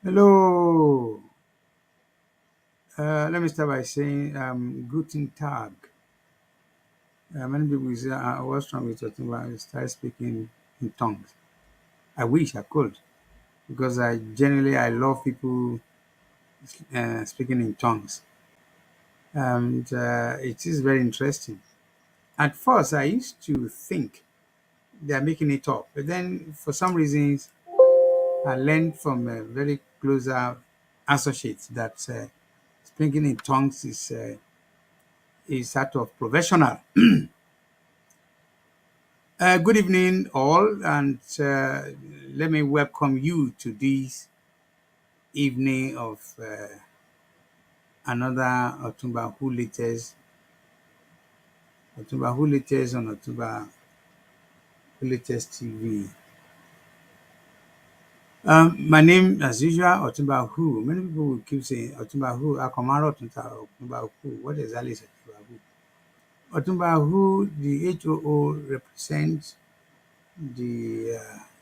Hello. Let me start by saying Guten Tag. Many people say I was from it I started speaking in tongues. I wish I could because I love people speaking in tongues, and it is very interesting. At first, I used to think they are making it up, but then for some reasons, I learned from a very closer associate that speaking in tongues is sort of professional. Good evening, all, and let me welcome you to this evening of another Otumba Who Latest on Otumba Who Latest TV. My name, as usual, Otumba Who. Many people will keep saying Otumba Who, Akomaro Otumba Who. What exactly is Otumba Who? Otumba Who, the HOO represents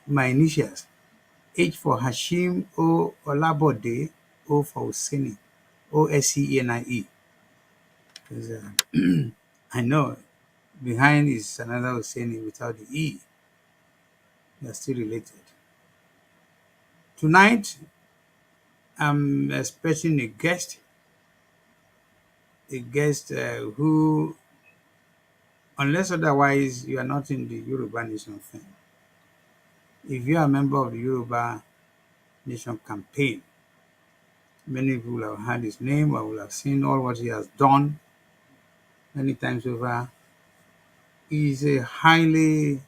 my initials. H for Hashim, O Olabode, O for Oseni, Osenie. Because I know behind is another Oseni without the E. They're still related. Tonight, I'm expecting a guest who, unless otherwise you are not in the Yoruba Nation thing. If you are a member of the Yoruba Nation campaign, many people will have heard his name or will have seen all what he has done many times over. He's a highly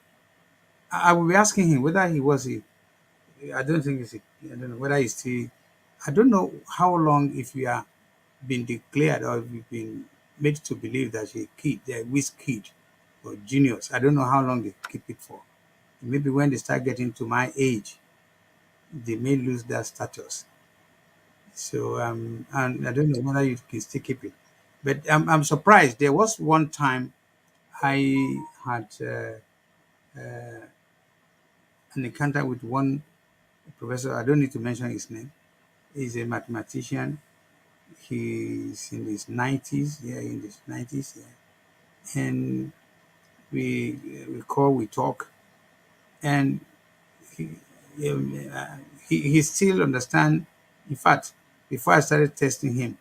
I will be asking him whether he was a. I don't think he's a. I don't know whether he's still. I don't know how long if you are been declared or if you've been made to believe that you're a kid, they're a whiz kid or genius. I don't know how long they keep it for. Maybe when they start getting to my age, they may lose that status. So and I don't know whether you can still keep it. But I'm surprised. There was one time I had an encounter with one professor. I don't need to mention his name. He's a mathematician. He's in his 90s, yeah, in his 90s, yeah. And we talk, and he, he still understand. In fact, before I started testing him,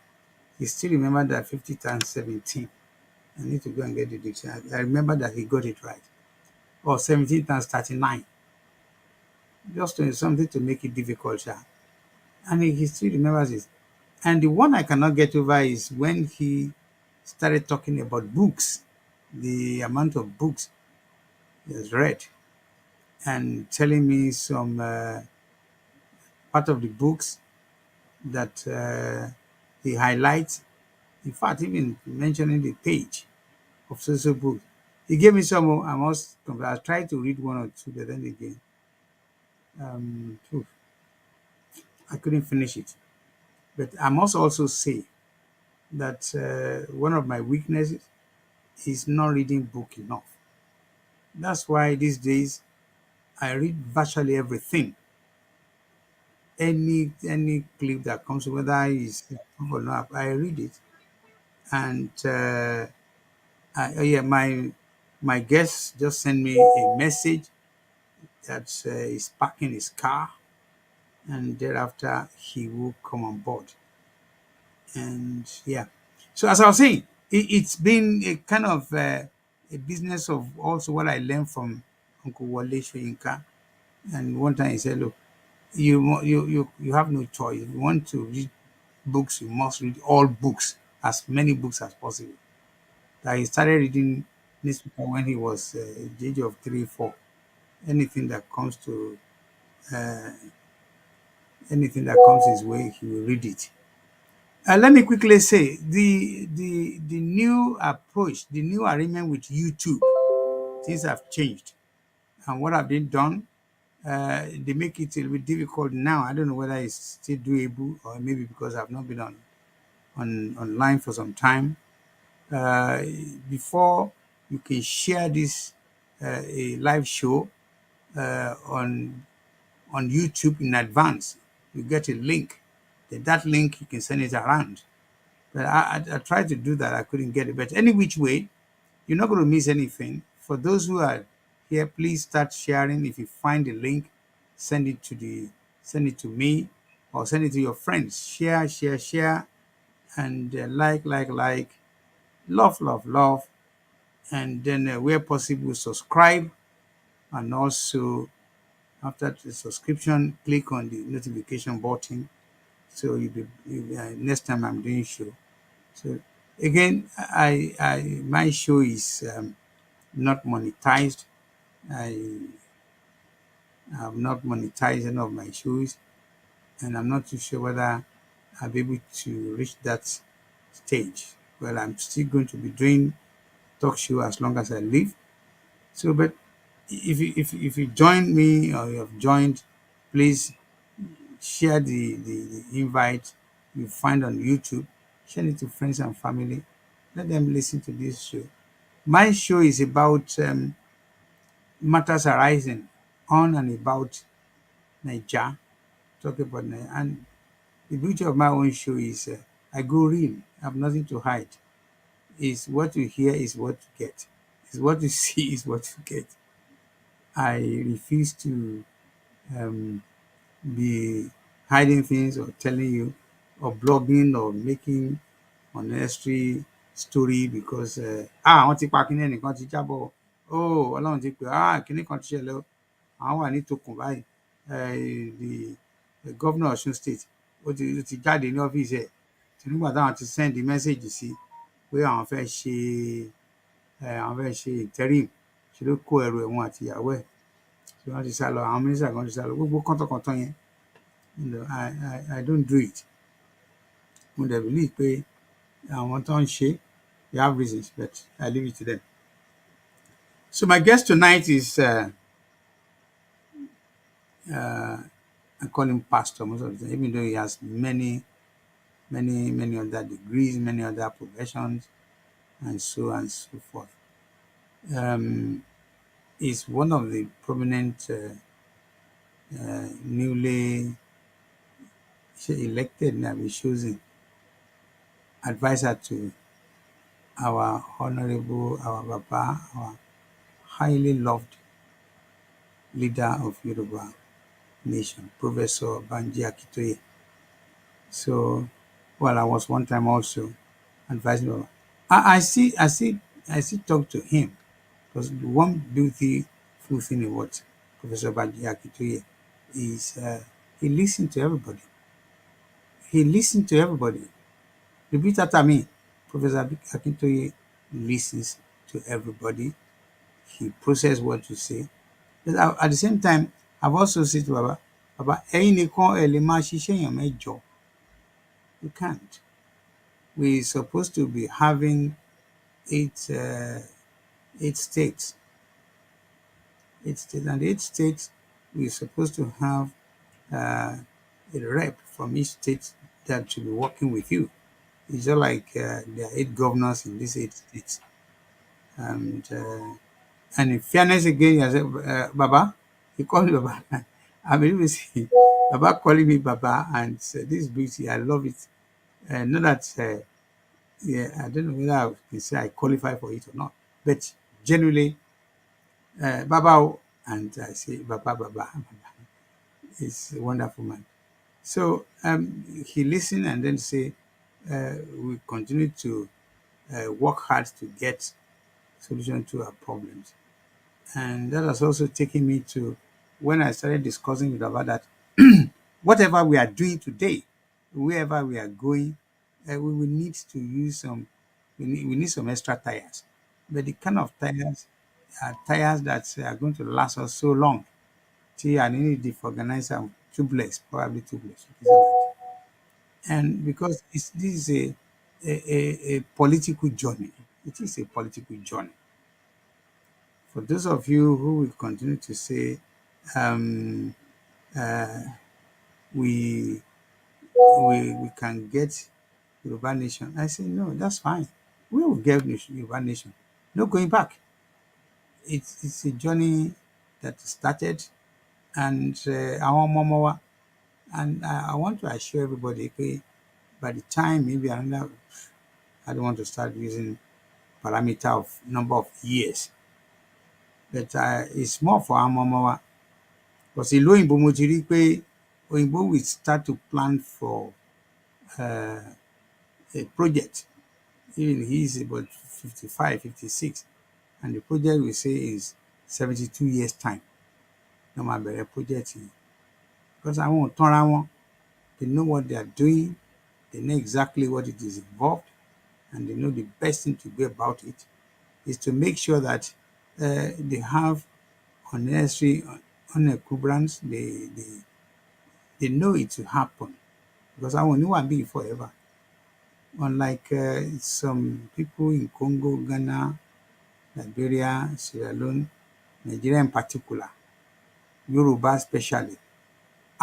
he still remembered that 50 times 17. I need to go and get the dictionary. I remember that he got it right. Or 17 times 39. Just something to make it difficult, yeah. And he still remembers it. And the one I cannot get over is when he started talking about books, the amount of books he has read, and telling me some part of the books that he highlights. In fact, even mentioning the page of social books. He gave me some. I must. I tried to read one or two, but then again, phew, I couldn't finish it. But I must also say that one of my weaknesses is not reading book enough. That's why these days I read virtually everything. Any clip that comes, whether it's true or not, I read it. And yeah, my guest just sent me a message that he's parking his car, and thereafter he will come on board. And yeah, so as I was saying, it's been a kind of a business of also what I learned from Uncle Wale Soyinka. And one time he said, "Look, you have no choice. If you want to read books, you must read all books, as many books as possible." That he started reading newspaper when he was the age of 3, 4. Anything that comes to uh, anything that comes his way, he will read it. Let me quickly say the new approach, the new arrangement with YouTube, things have changed, and what have they done? They make it a little bit difficult now. I don't know whether it's still doable or maybe because I've not been on online for some time. Uh, Before you can share this a live show on YouTube in advance, you get a link. Then that link, you can send it around. But I tried to do that. I couldn't get it. But any which way, you're not going to miss anything. For those who are here, please start sharing. If you find the link, send it to me, or send it to your friends. Share, share, share, and like, love, and then where possible, subscribe, and also after the subscription, click on the notification button, so next time I'm doing show. So again, my show is not monetized. I have not monetized any of my shows, and I'm not too sure whether I'll be able to reach that stage. Well, I'm still going to be doing talk show as long as I live. So, but if you join me, or you have joined, please share the invite you find on YouTube. Share it to friends and family. Let them listen to this show. My show is about matters arising on and about Nigeria. Talk about Nigeria. And the beauty of my own show is I go real. I have nothing to hide. Is what you hear is what you get. Is what you see is what you get. I refuse to um, be hiding things or telling you, or blogging, or making unnecessary story because wọ́n ti pa kíní ẹnìkan ti jábọ̀, Ọlọ́run ti pè, kíní kan ti ṣẹlẹ̀ o, àwọn wà ní tòkùn báyìí, the governor of Ọ̀ṣun state ó ti jáde ní ọ́fíìsì ẹ̀ tí nígbà táwọn ti send message sí pé àwọn fẹ́ ṣe interim, ṣe ló kó ẹrù ẹ̀wọ̀n àti ìyàwó ẹ̀ tí wọ́n ti sá lọ, àwọn mínísítà kan ti sá lọ, gbogbo kọ́ńtọ̀kọ́ńtọ̀ yẹn. I don't do it. Mo dẹ̀ believe pé àwọn tó ń ṣe, they have reasons, but I leave it to them. So my guest tonight is I call him pastor most of the time, even though he has many other degrees, many other professions, and so on and so forth. He's one of the prominent newly elected, now chosen advisor to our honorable, our Papa, our highly loved leader of Yoruba nation, Professor Banji Akintoye. So, well, I was one time also advising him. I still talk to him, because one beautiful thing about Professor Banji Akintoye is he listens to everybody. He listens to everybody. Repeat after me. Professor Akintoye listens to everybody. He processes what you say. But at the same time, I've also said to Baba, ẹ̀yin nìkan ẹ lè máa ṣiṣẹ́ èèyàn mẹ́jọ. You can't. We're supposed to be having eight states. And 8 states, we're supposed to have a rep from each state that should be working with you. It's just like there are 8 governors in these 8 states. And in fairness again, I said, Baba, he called me Baba. I mean, even see Baba calling me Baba, and this beauty, I love it. Not that, I don't know whether I can say I qualify for it or not, but generally, Baba, and I say Baba. It's a wonderful man. So he listened and then say, we continue to work hard to get solution to our problems. And that has also taken me to when I started discussing with Baba that whatever we are doing today, wherever we are going, we will need to use we need some extra tires. But the kind of tires are tires that are going to last us so long. See, I need to organize some tubeless, probably tubeless. And because this is a political journey. It is a political journey. For those of you who will continue to say, we can get Yoruba nation, I say, no, that's fine. We will get Yoruba nation. No going back. It's a journey that started, and our mama, And I want to assure everybody, okay, by the time maybe another, I don't want to start using parameter of number of years, but it's more for Amomawa. Because ìlú òyìnbó mo ti rí pé òyìnbó will start to plan for a project. Even he's about 55, 56, and the project we say is 72 years time. No matter the project, because I won't turn around. They know what they are doing. They know exactly what it is involved, and they know the best thing to do about it is to make sure that they have unnecessary unencumbrance. They know it will happen because I won't want to be forever. Unlike some people in Congo, Ghana, Liberia, Sierra Leone, Nigeria in particular, Yoruba especially.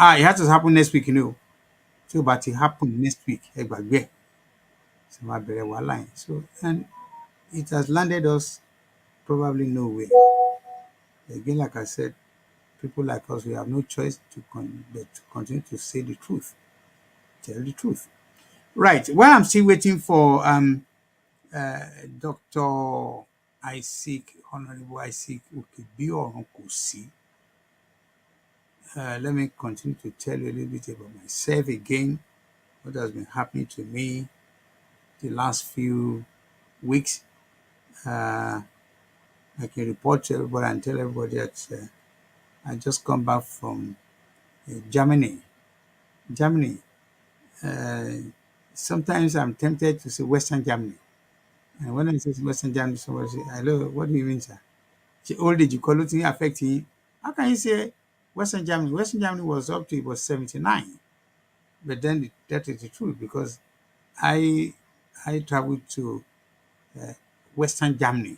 It has to happen next week, you know. So, but it happened next week. So, and it has landed us probably nowhere. Again, like I said, people like us, we have no choice but to continue to say the truth, tell the truth. Right. While I'm still waiting for Dr. Honorable Isaac OKEBIORUNKOSI, let me continue to tell you a little bit about myself again, what has been happening to me the last few weeks. I can report to everybody and tell everybody that I just come back from Germany. Uh, Sometimes I'm tempted to say Western Germany. And when I say Western Germany, somebody say, hello, what do you mean, sir? Old age equality affecting. How can you say Western Germany? Western Germany was up to it was 79. But then that is the truth because I traveled to uh, Western Germany.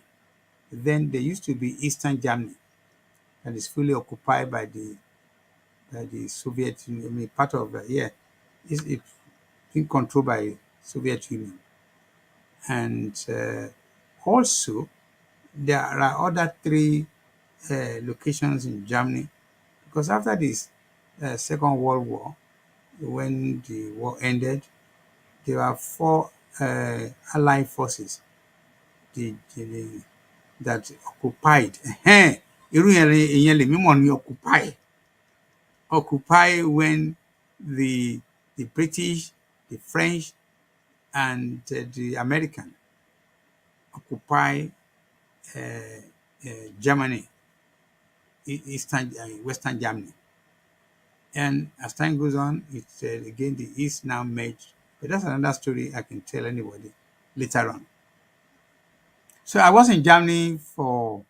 Then there used to be Eastern Germany that is fully occupied by the Soviet Union. I mean, part of it's being controlled by Soviet Union. And also there are other three locations in Germany because after this Second World War, when the war ended, there were four Allied forces that occupied. Irú ìyẹn lèmi mọ̀ ní occupy when the British, the French, and the American occupy Germany, Eastern, Western Germany. And as time goes on, it's again the East now merged. But that's another story I can tell anybody later on. So I was in Germany for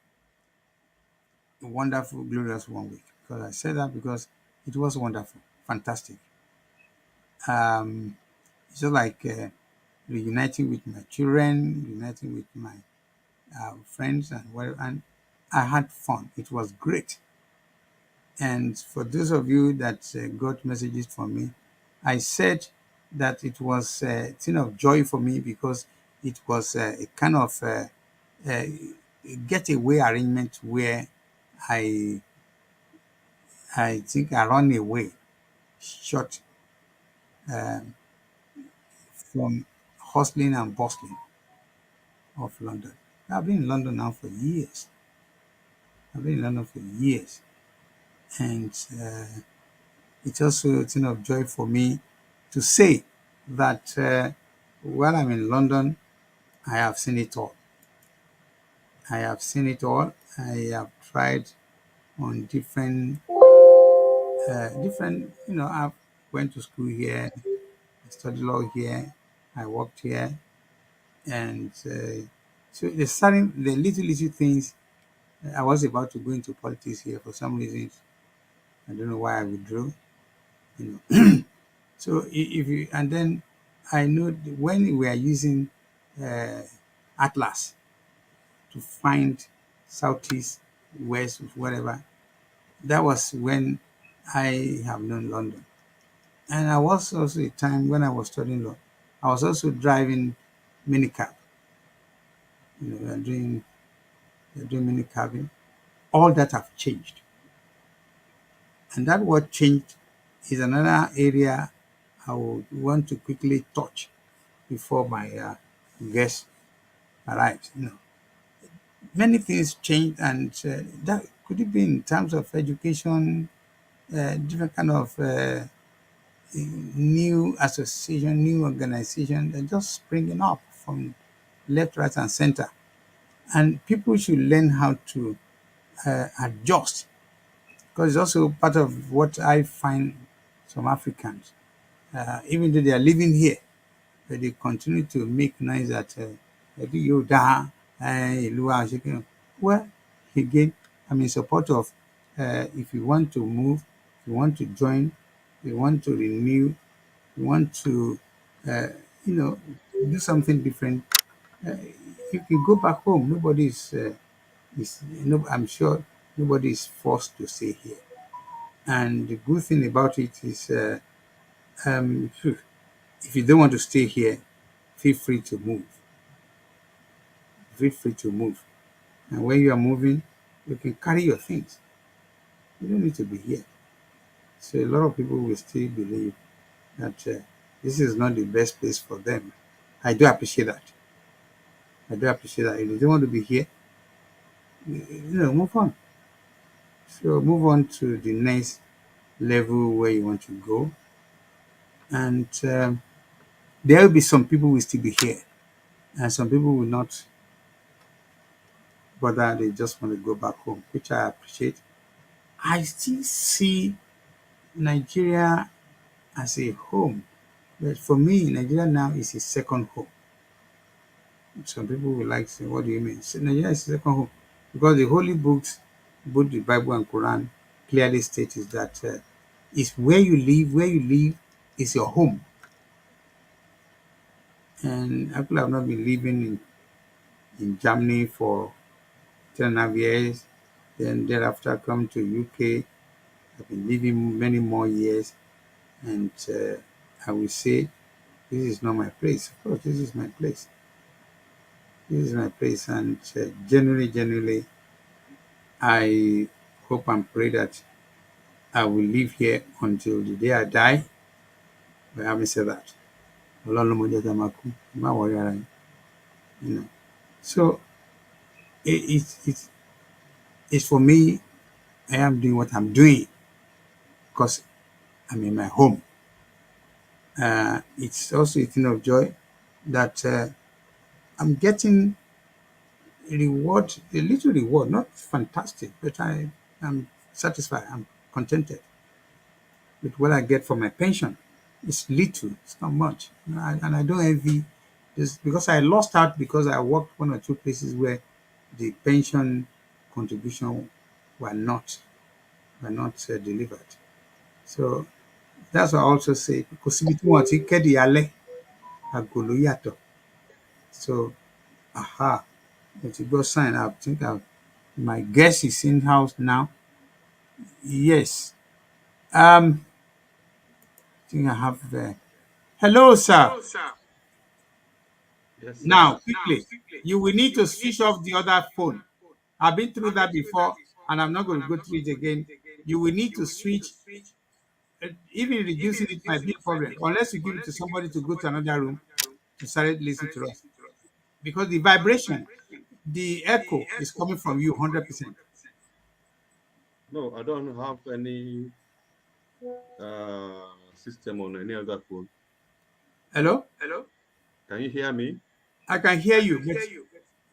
a wonderful, glorious 1 week. Because I said that because it was wonderful, fantastic. It's just like reuniting with my children, reuniting with my friends, and whatever. And I had fun. It was great. And for those of you that got messages from me, I said that it was a thing of joy for me because it was a kind of getaway arrangement where I think I run away short from hustling and bustling of London. I've been in London now for years. And it's also a thing of joy for me to say that while I'm in London, I have seen it all. I have seen it all. I have tried on different, I went to school here, I studied law here, I worked here, and so the little things. I was about to go into politics here for some reasons. I don't know why I withdrew. So if you and then I know when we are using uh, Atlas to find southeast, west, whatever, that was when I have known London. And I was also a time when I was studying law. I was also driving minicab. We are doing minicabbing. All that have changed, and that what changed is another area I would want to quickly touch before my guest arrives. Many things changed, and that could it be in terms of education, different kind of new association, new organization, they're just springing up from left, right, and center. And people should learn how to adjust, because it's also part of what I find some Africans, even though they are living here, but they continue to make noise that you da, ìlú wa ṣe kíni. Well, again, I'm in support of if you want to move, if you want to join, if you want to renew, you want to, uh, do something different, uh, you can go back home. Nobody is no, I'm sure nobody is forced to stay here. And the good thing about it is, if you don't want to stay here, feel free to move. Feel free to move. And when you are moving, you can carry your things. You don't need to be here. So a lot of people will still believe that this is not the best place for them. I do appreciate that. I do appreciate that. If you don't want to be here, move on. So move on to the next level where you want to go. And there will be some people who will still be here, and some people will not bother. They just want to go back home, which I appreciate. I still see Nigeria as a home, but for me, Nigeria now is a second home. Some people will like to say, "What do you mean?" So Nigeria is a second home because the holy books, both the Bible and Quran, clearly states that it's where you live. Where you live is your home. And I could have not been living in Germany for 10.5 years. Then thereafter come to UK. I've been living many more years. And I will say, this is not my place. Of course, this is my place. This is my place. And genuinely, I hope and pray that I will live here until the day I die. But having said that, Ọlọ́run ló mọ ọjọ́ tá a máa kú, má worry ara yín, So it's for me. I am doing what I'm doing because I'm in my home. It's also a thing of joy that I'm getting a little reward, not fantastic, but I am satisfied. I'm contented with what I get from my pension. It's little, it's not much. And I don't envy this because I lost out because I worked one or two places where the pension contribution were not delivered. So that's what I also say. Because ibi tí wọ́n ti kéde alẹ́, àgò ló yàtọ̀. So, but you go sign. I think my guest is in house now. Yes. I think I have. Hello, sir. Yes, sir. Now, quickly, you will need to switch off the other phone. I've been through that before, and I'm not going to go through it again. You will need to switch. Even reducing it might be a problem, unless you give it to somebody to go to another room to start listening to us. Because the vibration, the echo is coming from you 100%. No, I don't have any system on any other phone. Hello? Can you hear me? I can hear you, but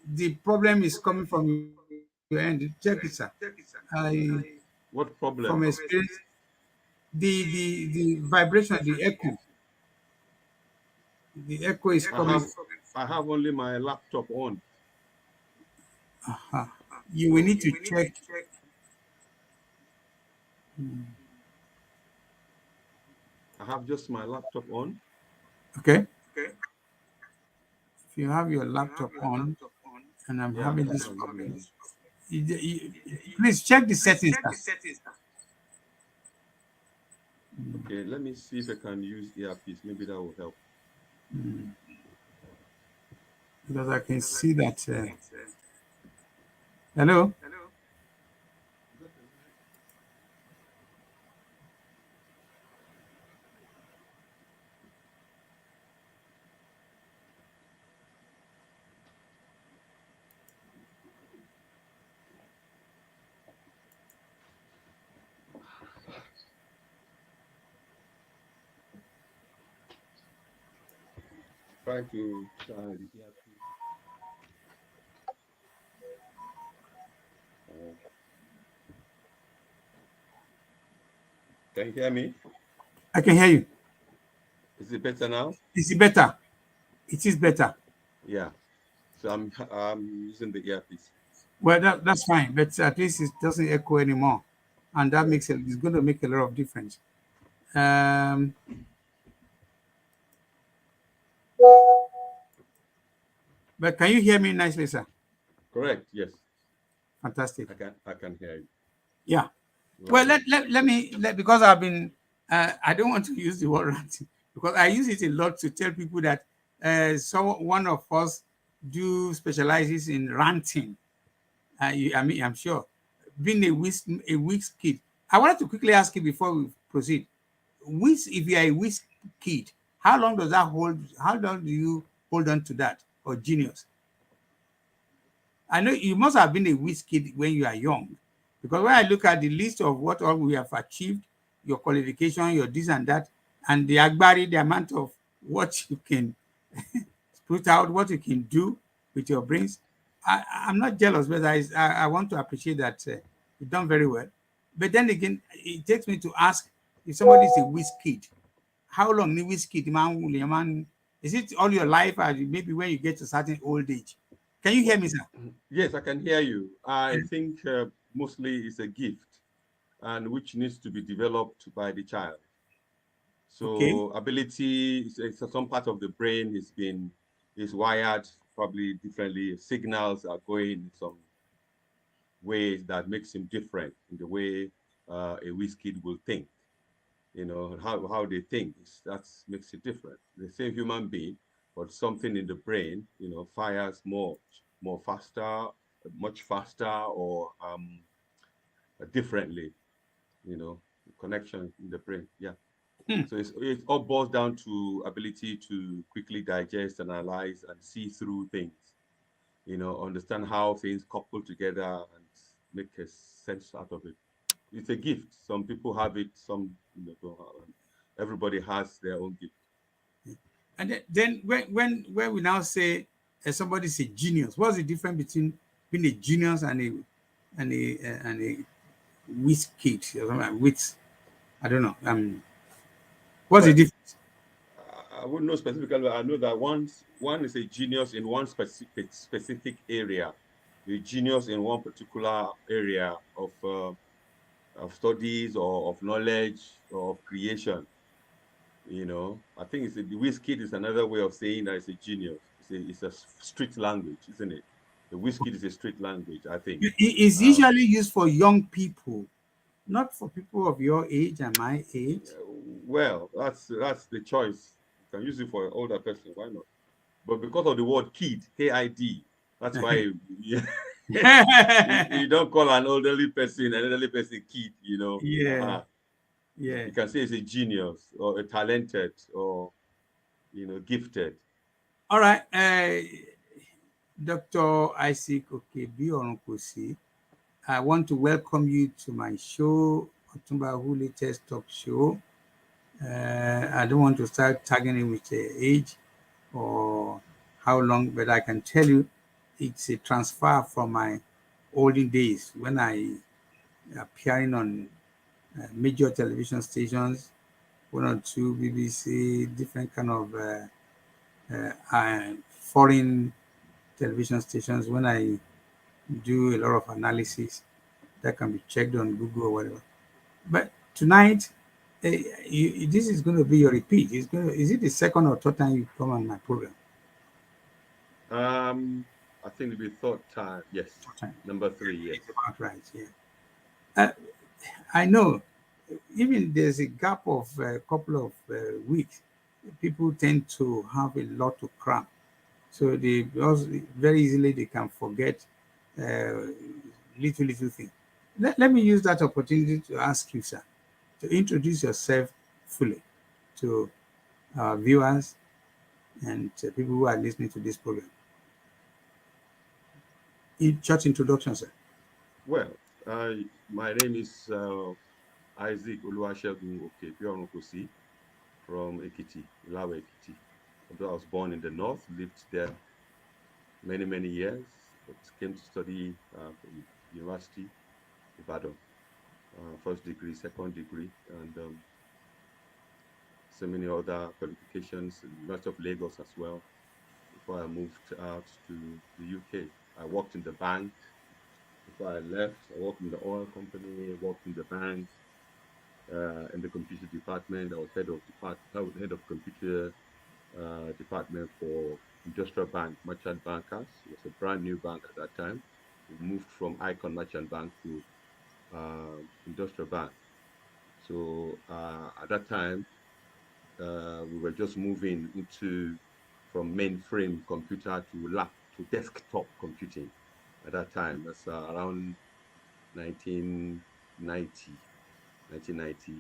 the problem is coming from your end. Check it, sir. What From problem? experience, the vibration, the echo is coming. I have only my laptop on. You will need to check. I have just my laptop on. Okay. If you have your laptop on, and I'm Yeah, having that's this what I'm problem, using. please check the settings, sir. Okay, let me see if I can use earpiece. Maybe that will help. Because I can see that. Hello? trying to charge the earpiece. Can you hear me? I can hear you. Is it better now? Is it better? It is better. Yeah. So I'm using the earpiece. Well, that's fine, but at least it doesn't echo anymore, and that makes it's going to make a lot of difference. But can you hear me nicely, sir? Correct. Yes. Fantastic. I can hear you. Yeah. Well, let me because I've been I don't want to use the word ranting because I use it a lot to tell people that one of us do specializes in ranting. I mean, I'm sure being a whiz kid. I wanted to quickly ask you before we proceed. If you are a whiz kid, how long does that hold? How long do you hold on to that or genius? I know you must have been a whiz kid when you are young, because when I look at the list of what all we have achieved, your qualification, your this and that, and the agbari, the amount of what you can put out, what you can do with your brains, I'm not jealous, but I want to appreciate that you've done very well. But then again, it takes me to ask if somebody is a whiz kid, how long the whiz kid man? Is it all your life, or maybe when you get to a certain old age? Can you hear me, sir? Yes, I can hear you. I think mostly it's a gift, and which needs to be developed by the child. Okay. So ability, some part of the brain is wired probably differently. Signals are going in some ways that makes him different in the way a whiz kid will think. You know, how they think that makes it different. The same human being, but something in the brain, you know, fires more faster, much faster, or differently. You know, connection in the brain. Yeah. So it all boils down to ability to quickly digest, analyze, and see through things. You know, understand how things couple together and make a sense out of it. It's a gift. Some people have it, some don't have it. Everybody has their own gift. And then when we now say somebody's a genius, what's the difference between being a genius and a whiz kid or something? Wit, I don't know. What's the Well, difference? I wouldn't know specifically, but I know that one is a genius in one specific area. A genius in one particular area of studies or of knowledge or of creation. You know, I think the whiz kid is another way of saying that it's a genius. It's a street language, isn't it? The whiz kid is a street language, I think. It's usually used for young people, not for people of your age and my age. Well, that's the choice. You can use it for an older person. Why not? But because of the word kid, K-I-D, that's why you don't call an elderly person kid. You know, Yeah, yeah. you can say it's a genius or a talented or gifted. All right. Dr. Isaac OKEBIORUNKOSI, I want to welcome you to my show, Otumba Who Latest Talk Show. I don't want to start tagging it with age or how long, but I can tell you it's a transfer from my olden days when I appearing on major television stations, one or two BBC, different kind of foreign television stations. When I do a lot of analysis that can be checked on Google or whatever. But tonight, this is going to be your repeat. Is it the second or third time you come on my program? I think it'll be third time. Yes, Third time. number 3. Yes. It's about right. Yeah. I know. Even there's a gap of a couple of weeks. People tend to have a lot to cram, so they also very easily they can forget little things. Let me use that opportunity to ask you, sir, to introduce yourself fully to our viewers and people who are listening to this program. In short introduction, sir. Well, my name is Isaac Oluwasegun OKEBIORUNKOSI from Ekiti, Ilawe Ekiti. Although I was born in the north, lived there many years, but came to study from University, Ibadan, first degree, second degree, and so many other qualifications, University of Lagos as well, before I moved out to the UK. I worked in the bank before I left. I worked in the oil company, worked in the bank, in the computer department. I was head of computer department for Industrial Bank, Merchant Bankers. It was a brand new bank at that time. We moved from Icon Merchant Bank to Industrial Bank. So at that time, we were just moving from mainframe computer to desktop computing at that time. That's around 1990, 1990,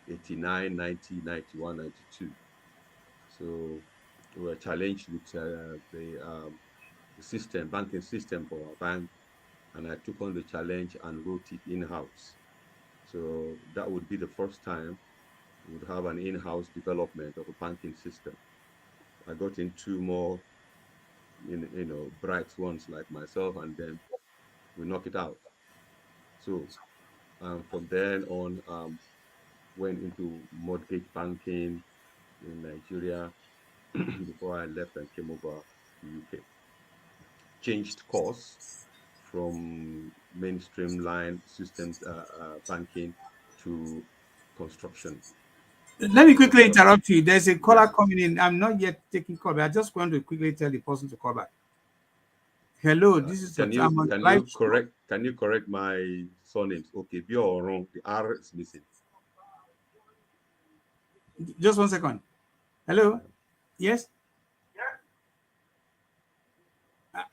89, 90, 91, 92. So we were challenged with the banking system for our bank, and I took on the challenge and wrote it in-house. So that would be the first time we would have an in-house development of a banking system. I got in two more, bright ones like myself, and then we knock it out. So from then on, went into mortgage banking in Nigeria before I left and came over to UK. Changed course from mainstream line systems banking to construction. Let me quickly interrupt you. There's a caller coming in. I'm not yet taking call, but I just want to quickly tell the person to call back. Hello, this is Can you correct my surnames? OKEBIORUNOSI. The R is missing. Just 1 second. Hello. Yes.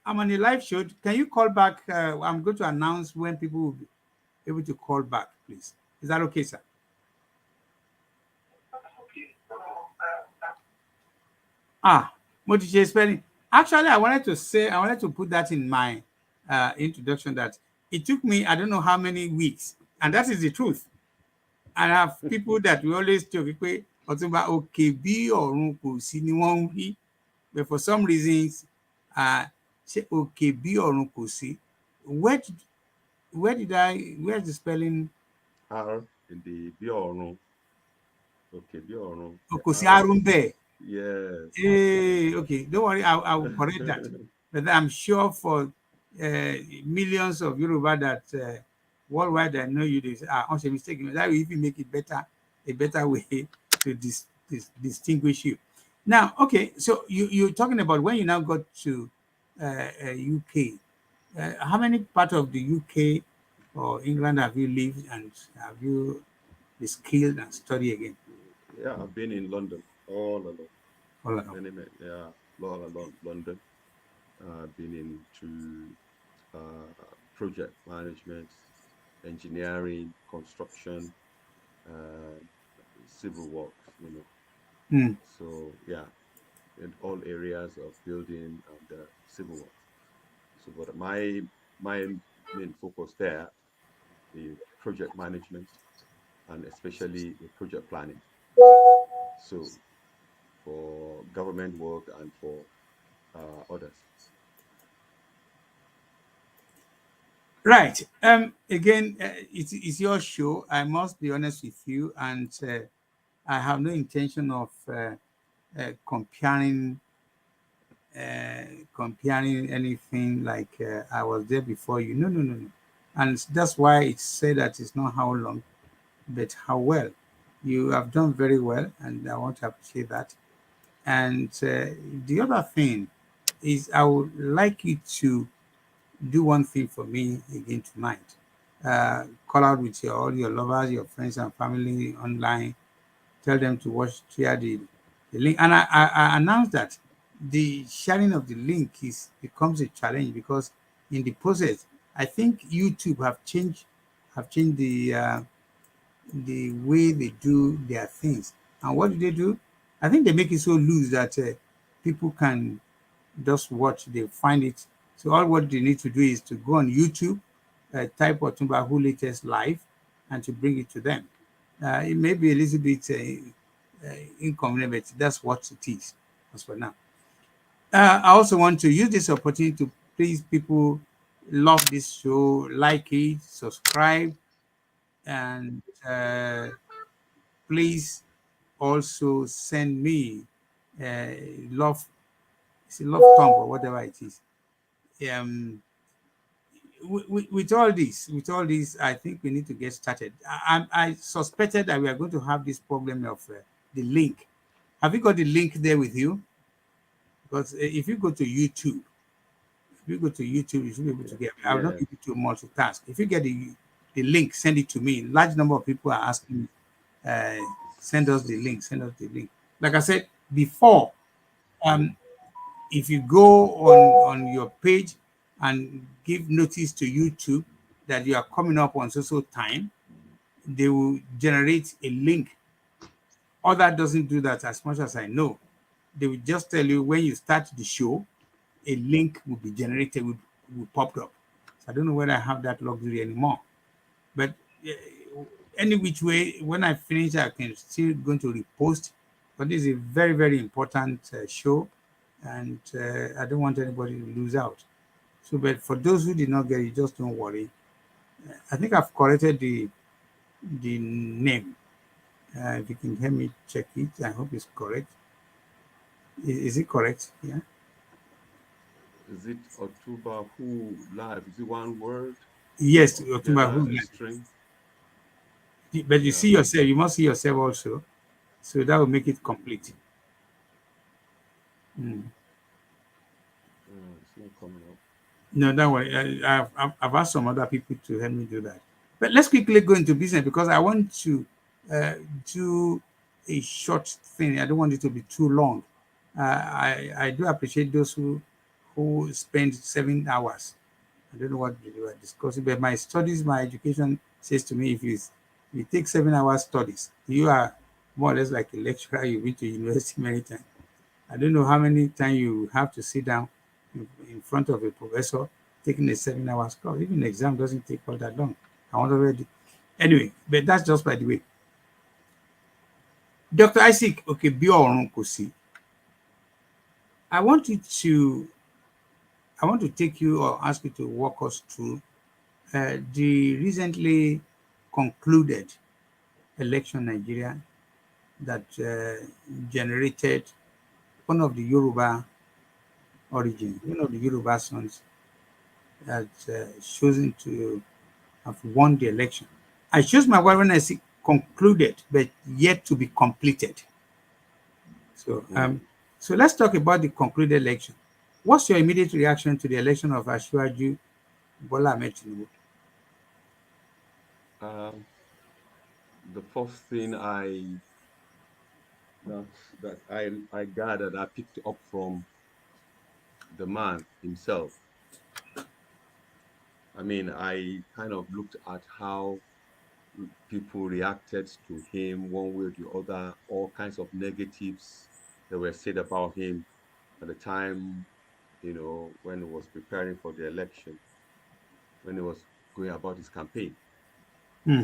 I'm on a live show. Can you call back? I'm going to announce when people will be able to call back, please. Is that okay, sir? Motiche spelling. Actually, I wanted to put that in my introduction that it took me, I don't know how many weeks, and that is the truth. And I have people that we always joke, OKEBIORUNKOSI, but for some reasons, say OKEBIORUNKOSI. Where's the spelling? R in the Biorun. OKEBIORUN. Kosi Arumbe. Yes. Okay, don't worry, I will correct that. But I'm sure for millions of Yoruba that worldwide that know you, they say, on a mistake. That will even make it a better way to distinguish you. Now, okay, so you're talking about when you now got to UK. How many part of the UK or England have you lived, and have you skilled and studied again? Yeah, I've been in London all along. All along. All along London. Been into project management, engineering, construction, civil works, So yeah, in all areas of building and civil works. So, but my main focus there is project management, and especially the project planning. So for government work and for others. Right. Again, it's your show. I must be honest with you, and I have no intention of comparing anything like I was there before you. No. And that's why it's said that it's not how long, but how well. You have done very well, and I want to appreciate that. And the other thing is, I would like you to do one thing for me again tonight. Call out with all your lovers, your friends and family online. Tell them to share the link. And I announced that the sharing of the link becomes a challenge, because in the process, I think YouTube have changed the way they do their things. And what do they do? I think they make it so loose that people can just watch. They find it. So all what they need to do is to go on YouTube, type Otumba Who Latest Live, and to bring it to them. It may be a little bit inconvenient, but that's what it is as for now. I also want to use this opportunity to please people love this show, like it, subscribe, and please also send me love, it's a love thumb or whatever it is. Um, with all this, I think we need to get started. I suspected that we are going to have this problem of the link. Have you got the link there with you? Because if you go to YouTube, you should be able to get. I will not Yeah. give you to multitask. If you get the link, send it to me. Large number of people are asking me, uh, send us the link. Send us the link. Like I said before, um, if you go on your page and give notice to YouTube that you are coming up on so time, they will generate a link. Other doesn't do that as much as I know. They will just tell you when you start the show, a link will be generated, will pop up. So I don't know whether I have that luxury anymore. But any which way, when I finish, I can still going to repost. But this is a very, very important show, and I don't want anybody to lose out. So, but for those who did not get it, just don't worry. I think I've corrected the name. If you can help me check it, I hope it's correct. Is it correct? Yeah. Is it October Who Live? Is it one word Yes, or October together Who. a string? But you Yeah. see yourself, you must see yourself also. So that will make it complete. Mm. It's not coming up. No, don't worry. I've asked some other people to help me do that. But let's quickly go into business because I want to uh, do a short thing. I don't want it to be too long. I do appreciate those who spend 7 hours. I don't know what they were discussing, but my studies, my education says to me, if you take 7 hours studies, you are more or less like a lecturer. You've been to university many times. I don't know how many times you have to sit down in front of a professor taking a 7 hours course. Even the exam doesn't take all that long. I want already. Anyway, but that's just by the way. Dr. Isaac OKEBIORUNKOSI, I want you to I want to take you or ask you to walk us through the recently concluded election in Nigeria that generated one of the Yoruba origin, one of the Yoruba sons that chosen to have won the election. I choose my word when I say concluded, but yet to be completed. So, Hmm. so let's talk about the concluded election. What's your immediate reaction to the election of Asiwaju Bola Ahmed Tinubu? Um, the first thing that I gathered, I picked up from the man himself. I mean, I kind of looked at how people reacted to him one way or the other, all kinds of negatives that were said about him at the time, when he was preparing for the election, when he was going about his campaign. Hmm.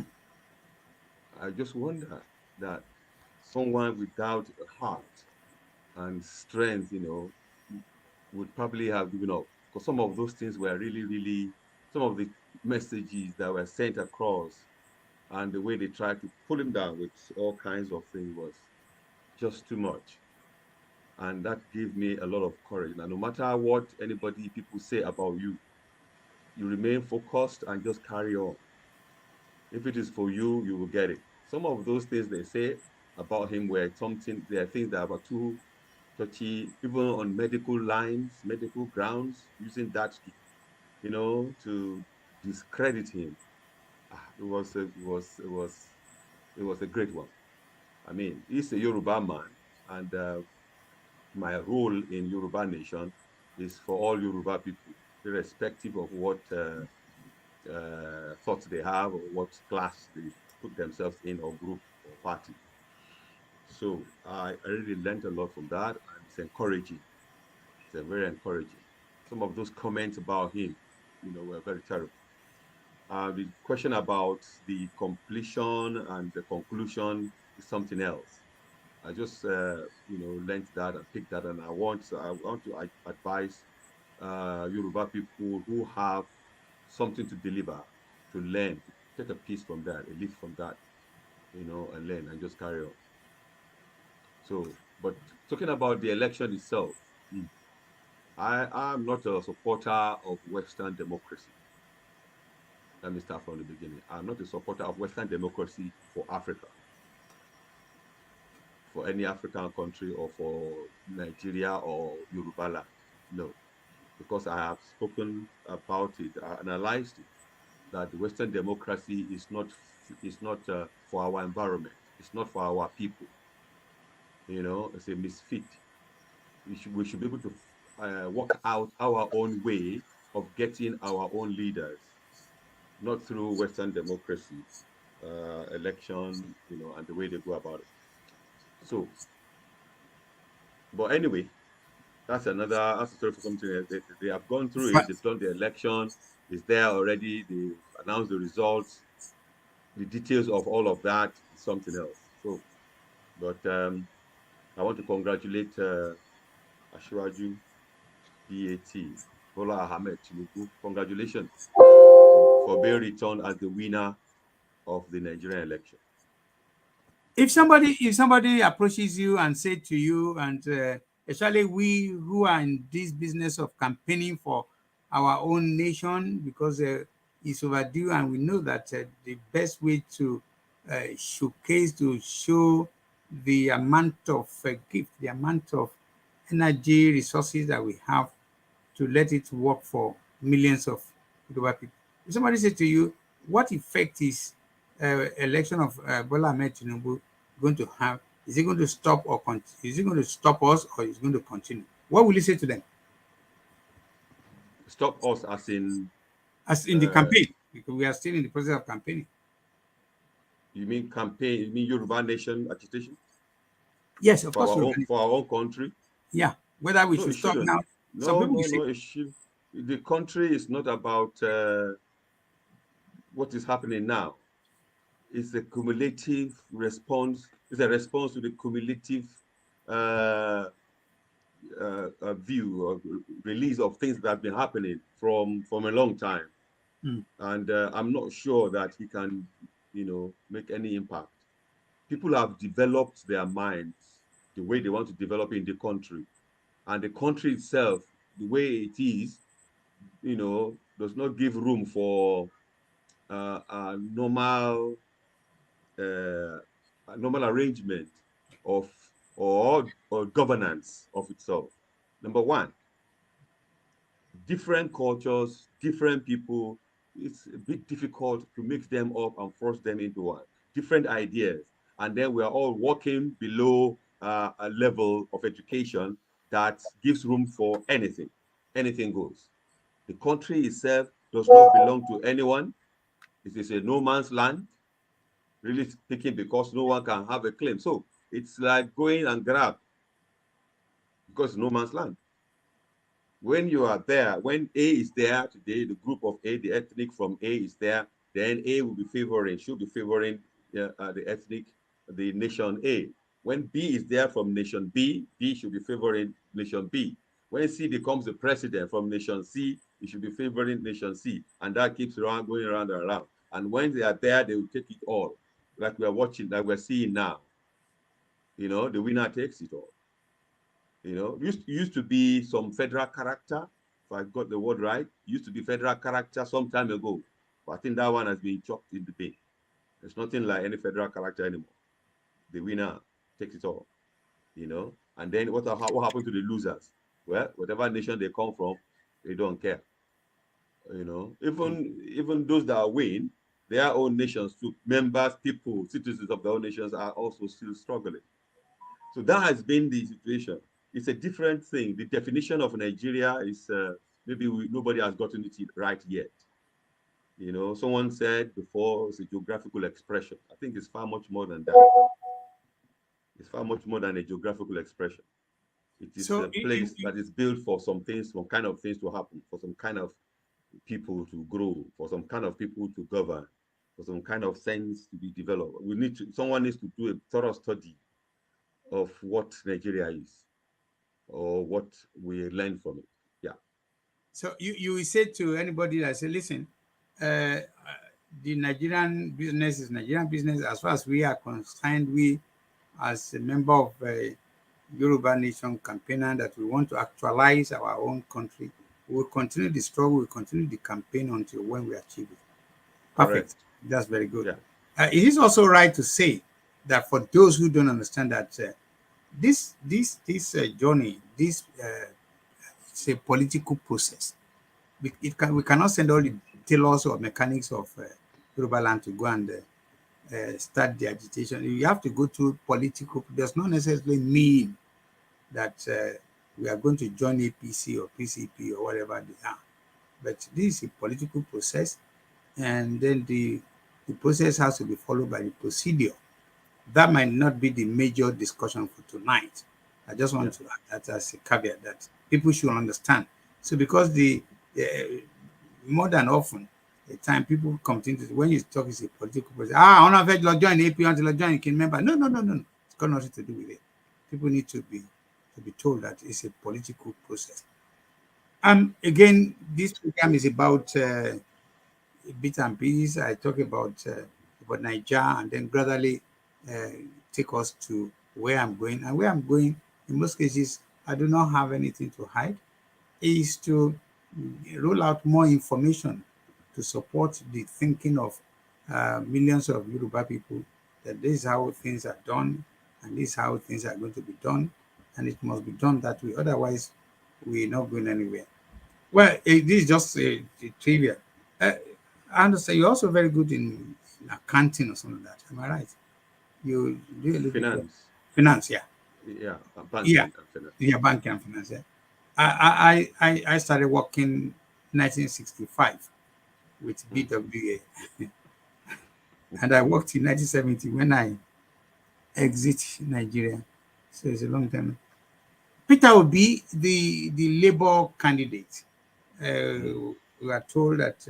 I just wonder that someone without a heart and strength, would probably have given up because some of those things were really, really, some of the messages that were sent across and the way they tried to pull him down with all kinds of things was just too much. And that gave me a lot of courage. Now, no matter what anybody, people say about you, you remain focused and just carry on. If it is for you, you will get it. Some of those things they say about him were something, there are things that were too touchy, even on medical lines, medical grounds, using that to discredit him. It was a great one. I mean, he's a Yoruba man, and my role in Yoruba nation is for all Yoruba people, irrespective of what thoughts they have or what class they put themselves in or group or party. So I really learned a lot from that, and it's encouraging. It's very encouraging. Some of those comments about him, were very terrible. The question about the completion and the conclusion is something else. I just learned that and picked that, and I want to advise Yoruba people who have something to deliver, to learn, to take a piece from that, a leaf from that, and learn and just carry on. So, but talking about the election itself, I am not a supporter of Western democracy. Let me start from the beginning. I'm not a supporter of Western democracy for Africa, for any African country, or for Nigeria or Yoruba land. No, because I have spoken about it, analyzed it, that Western democracy is not for our environment. It's not for our people. It's a misfit. We should be able to work out our own way of getting our own leaders, not through Western democracy, election, and the way they go about it. So, but anyway, that's a story for something else. They have gone through it. They've done the election. It's there already. They announced the results. The details of all of that is something else. So, but I want to congratulate Ashwaju BAT, Bola Ahmed Tinubu. Congratulations for being returned as the winner of the Nigerian election. If somebody approaches you and say to you, and especially we who are in this business of campaigning for our own nation, because it's overdue, and we know that the best way to showcase, to show the amount of gift, the amount of energy, resources that we have, to let it work for millions of Yoruba people. If somebody says to you, what effect is election of Bola Ahmed Tinubu going to have? Is it going to stop or is it going to stop us, or is it going to continue? What will you say to them? Stop us as in the campaign, because we are still in the process of campaigning. You mean campaign? You mean Yoruba nation agitation? Yes, of for course. for our own country? Yeah, whether we No, should it stop shouldn't. now. Some No, people no, will say, no. It should. The country is not about what is happening now. It's a cumulative response. It's a response to the cumulative uh, view or release of things that have been happening from a long time. And I'm not sure that he can, make any impact. People have developed their minds the way they want to develop in the country, and the country itself, the way it is, does not give room for a normal arrangement of or governance of itself. Number one, different cultures, different people. It's a bit difficult to mix them up and force them into one. Different ideas, and then we are all working below a level of education that gives room for anything. Anything goes. The country itself does not belong to anyone. It is a no man's land, really speaking, because no one can have a claim. So it's like going and grab, because no man's land. When you are there, when A is there today, the group of A, the ethnic from A is there, then A will be favoring, should be favoring the ethnic, the nation A. When B is there from nation B, B should be favoring nation B. When C becomes the president from nation C, he should be favoring nation C. And that keeps around, going around and around. And when they are there, they will take it all, like we are watching, like we're seeing now. The winner takes it all. Used to be some federal character, if I got the word right. Used to be federal character some time ago, but I think that one has been chopped in the bin. There's nothing like any federal character anymore. The winner takes it all. And then what happened to the losers? Well, whatever nation they come from, they don't care. Even those that win, their own nations too, members, people, citizens of their own nations are also still struggling. So that has been the situation. It's a different thing. The definition of Nigeria is maybe nobody has gotten it right yet. Someone said before, it's a geographical expression. I think it's far much more than that. It's far much more than a geographical expression. It is so a place that is built for some things, some kind of things to happen, for some kind of people to grow, for some kind of people to govern, for some kind of sense to be developed. Someone needs to do a thorough study of what Nigeria is, or what we learn from it. Yeah. So you say to anybody that say, listen, the Nigerian business is Nigerian business. As far as we are concerned, we as a member of Yoruba Nation campaigner that we want to actualize our own country, we will continue the struggle, we will continue the campaign until when we achieve it. Perfect. Correct. That's very good. Yeah. It is also right to say that for those who don't understand that this journey, this it's a political process. We cannot send all the tailors or mechanics of Yoruba land to go and start the agitation. You have to go through political. Does not necessarily mean that we are going to join APC or PCP or whatever they are. But this is a political process, and then the process has to be followed by the procedure. That might not be the major discussion for tonight. I just want to add that as a caveat that people should understand. So because the more than often, the time people continue to, when you talk is a political process. I'm not going to join AP until I join a member. No. It's got nothing to do with it. People need to be told that it's a political process. Again, this program is about bits and pieces. I talk about Nigeria, and then gradually take us to where I'm going. And where I'm going, in most cases, I do not have anything to hide. Is to roll out more information to support the thinking of millions of Yoruba people that this is how things are done, and this is how things are going to be done, and it must be done that way. Otherwise, we're not going anywhere. Well, this is just a trivia. I understand you're also very good in accounting or something like that. Am I right? You do a little bit of Finance. finance, yeah. Yeah. Banking and finance. Yeah, banking and finance, yeah. I started working 1965 with BWA, and I worked in 1970 when I exit Nigeria. So it's a long time. Peter Obi, the Labour candidate, we are told that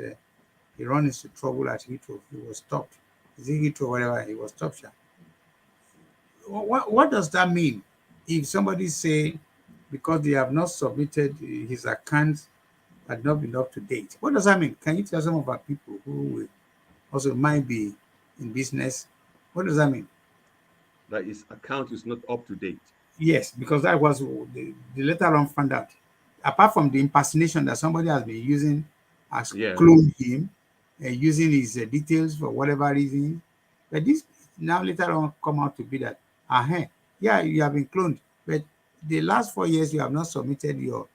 he ran into trouble at Heathrow. He was stopped. Is it Heathrow, whatever? He was stopped. What does that mean? If somebody say because they have not submitted his accounts had not been up to date, what does that mean? Can you tell some of our people who also might be in business, what does that mean? That his account is not up to date. Yes, because that was the later on found out. Apart from the impersonation that somebody has been using as clone him and using his details for whatever reason, but this now later on come out to be that, yeah, you have been cloned, but the last 4 years you have not submitted your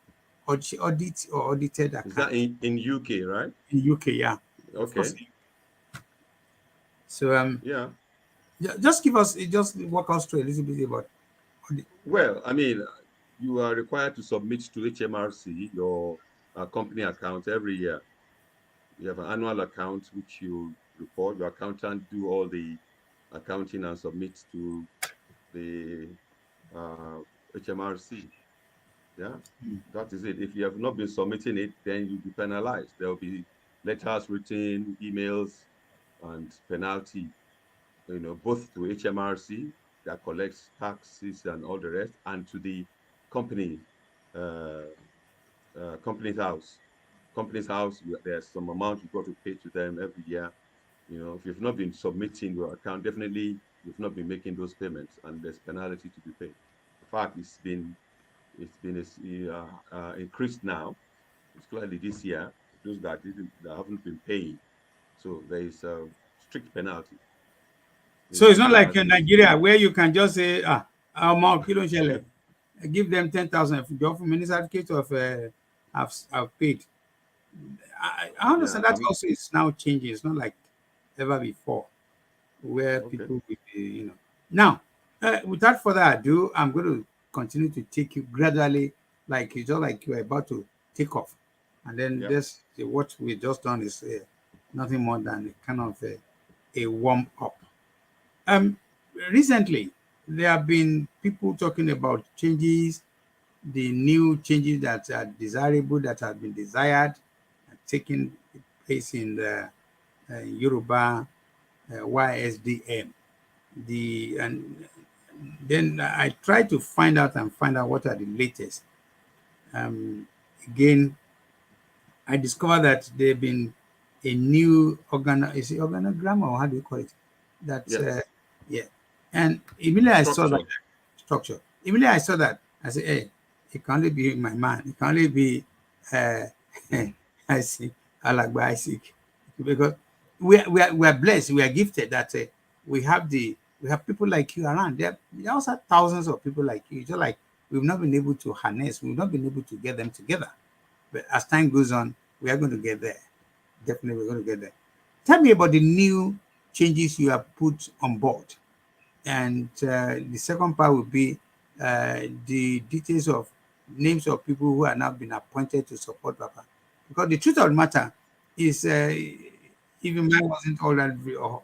audit or audited account. Is that in UK, right? In UK, yeah. Okay. So yeah, just walk us through a little bit about. Well, I mean, you are required to submit to HMRC your company account every year. You have an annual account which you report. Your accountant do all the accounting and submit to the HMRC. Yeah, that is it. If you have not been submitting it, then you'll be penalized. There will be letters written, emails, and penalty, both to HMRC that collects taxes and all the rest, and to the company's house. Company's house, there's some amount you've got to pay to them every year. If you've not been submitting your account, definitely you've not been making those payments, and there's penalty to be paid. In fact, it's been increased now, particularly this year. Those that haven't been paying, so there is a strict penalty. So it's not like in Nigeria where you can just say, give them 10,000 for many certificates of have paid. I understand that also is now changing. It's not like ever before where people will be, Now, without further ado, I'm going to continue to take you gradually, like it's just like you are about to take off. And then what we just done is nothing more than a kind of a warm up. Recently, there have been people talking about changes, the new changes that are desirable, that have been desired, taking place in the Yoruba YSDM. Then I try to find out what are the latest. Again, I discovered that there've been a new organogram, or how do you call it? That's Yes. yeah. And immediately I saw that Structure. structure. Immediately I saw that, I said, hey, it can only be my man. It can only be uh I see Alagba Isaac. Because we are blessed, we are gifted that we have people like you around. There are also thousands of people like you. Just like we've not been able to harness, we've not been able to get them together. But as time goes on, we are going to get there. Definitely, we're going to get there. Tell me about the new changes you have put on board. And the second part will be the details of names of people who are now been appointed to support Papa. Because the truth of the matter is, even mine wasn't all that official,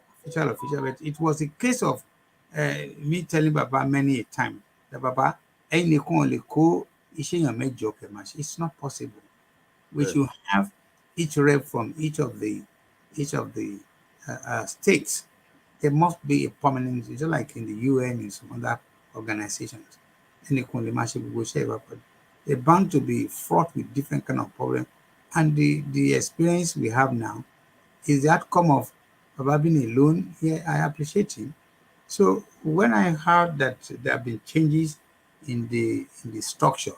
but it was a case of me telling Papa many a time that Papa, it's not possible. We Yes. should have each rep from each of the states. There must be a permanent, just like in the UN and some other organizations. They're bound to be fraught with different kind of problems. And the experience we have now is the outcome of being alone. Yeah, I appreciate him. So when I heard that there have been changes in the structure,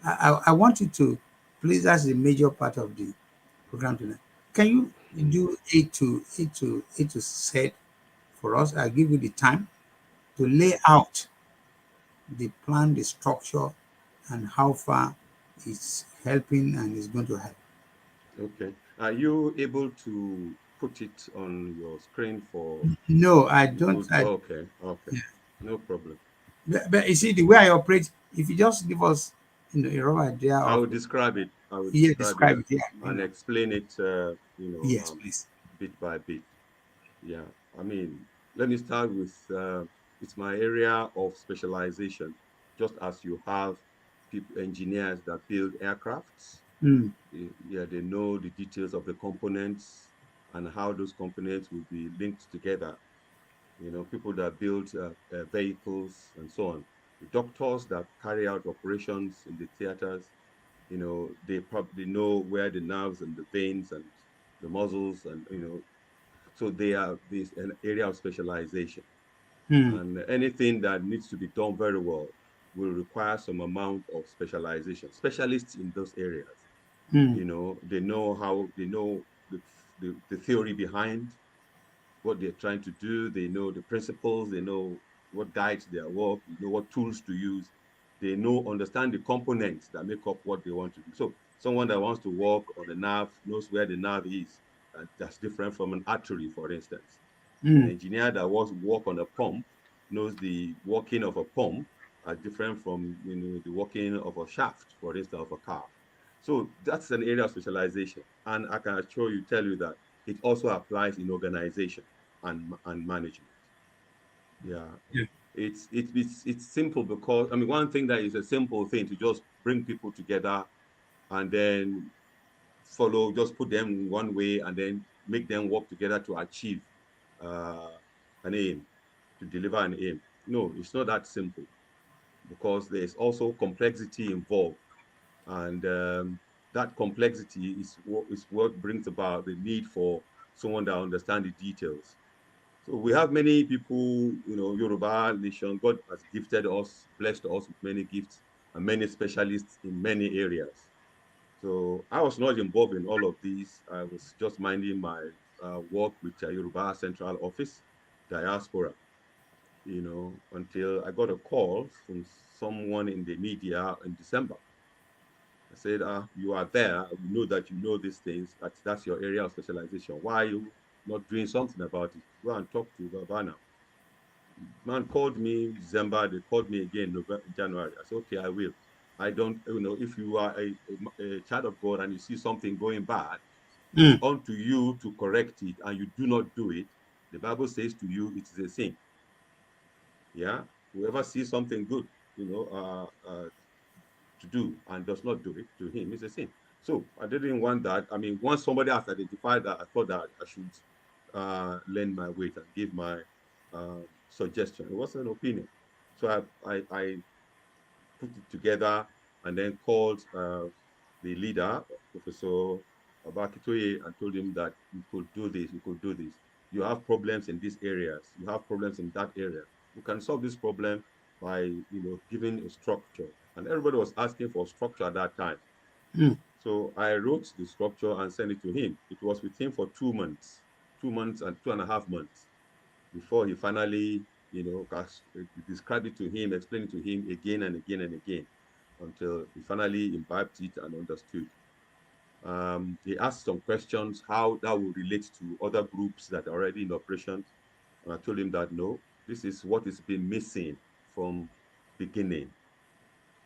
I want you to please, that's the major part of the program tonight. Can you do eight to set for us? I'll give you the time to lay out the plan, the structure, and how far it's helping and is going to help. Okay. Are you able to put it on your screen for No, I don't. people? Okay. Okay. No problem. But you see, the way I operate, if you just give us, a rough idea I of, will describe it. I will yeah, describe it describe it. Yeah, and explain it, yes, please. bit by bit. Yeah. I mean, let me start with it's my area of specialization. Just as you have people, engineers that build aircrafts, Mm, yeah, they know the details of the components and how those components will be linked together. People that build vehicles and so on. The doctors that carry out operations in the theaters, they probably know where the nerves and the veins and the muscles and, so they are this an area of specialization. mm, And anything that needs to be done very well will require some amount of specialization. Specialists in those areas, mm, they know the theory behind what they're trying to do. They know the principles. They know what guides their work. They know what tools to use. They understand the components that make up what they want to do. So someone that wants to work on the nerve knows where the nerve is. That's different from an artery, for instance. An mm, engineer that wants to work on a pump knows the working of a pump are different from the working of a shaft, for instance, of a car. So that's an area of specialization. And I can tell you that it also applies in organization and management. Yeah. yeah. It's simple because I mean one thing that is a simple thing to just bring people together and then just put them in one way and then make them work together to achieve uh, an aim, to deliver an aim. No, it's not that simple because there's also complexity involved. And that complexity is what brings about the need for someone that understands the details. So we have many people, Yoruba nation, God has gifted us, blessed us with many gifts and many specialists in many areas. So I was not involved in all of these. I was just minding my work with Yoruba Central Office, Diaspora, until I got a call from someone in the media in December. I said, you are there. We know that you know these things. That's your area of specialization. Why are you not doing something about it? Go and talk to Baba now. Man called me December. They called me again November, January. I said, okay, I will. I don't, if you are a child of God and you see something going bad, it's Mm, unto you to correct it, and you do not do it. The Bible says to you, it is a sin. Yeah. Whoever sees something good, to do and does not do it, to him is a sin. So I didn't want that. I mean, once somebody has identified that, I thought that I should lend my weight and give my suggestion. It was an opinion. So I put it together and then called the leader, Professor Akintoye, and told him that we could do this, we could do this. You have problems in these areas, you have problems in that area. We can solve this problem by giving a structure. And everybody was asking for structure at that time. Mm. So I wrote the structure and sent it to him. It was with him for 2 months, 2 months and 2.5 months before he finally, described it to him, explained it to him again and again and again until he finally imbibed it and understood. He asked some questions, how that would relate to other groups that are already in operation. And I told him that no, this is what has been missing from beginning.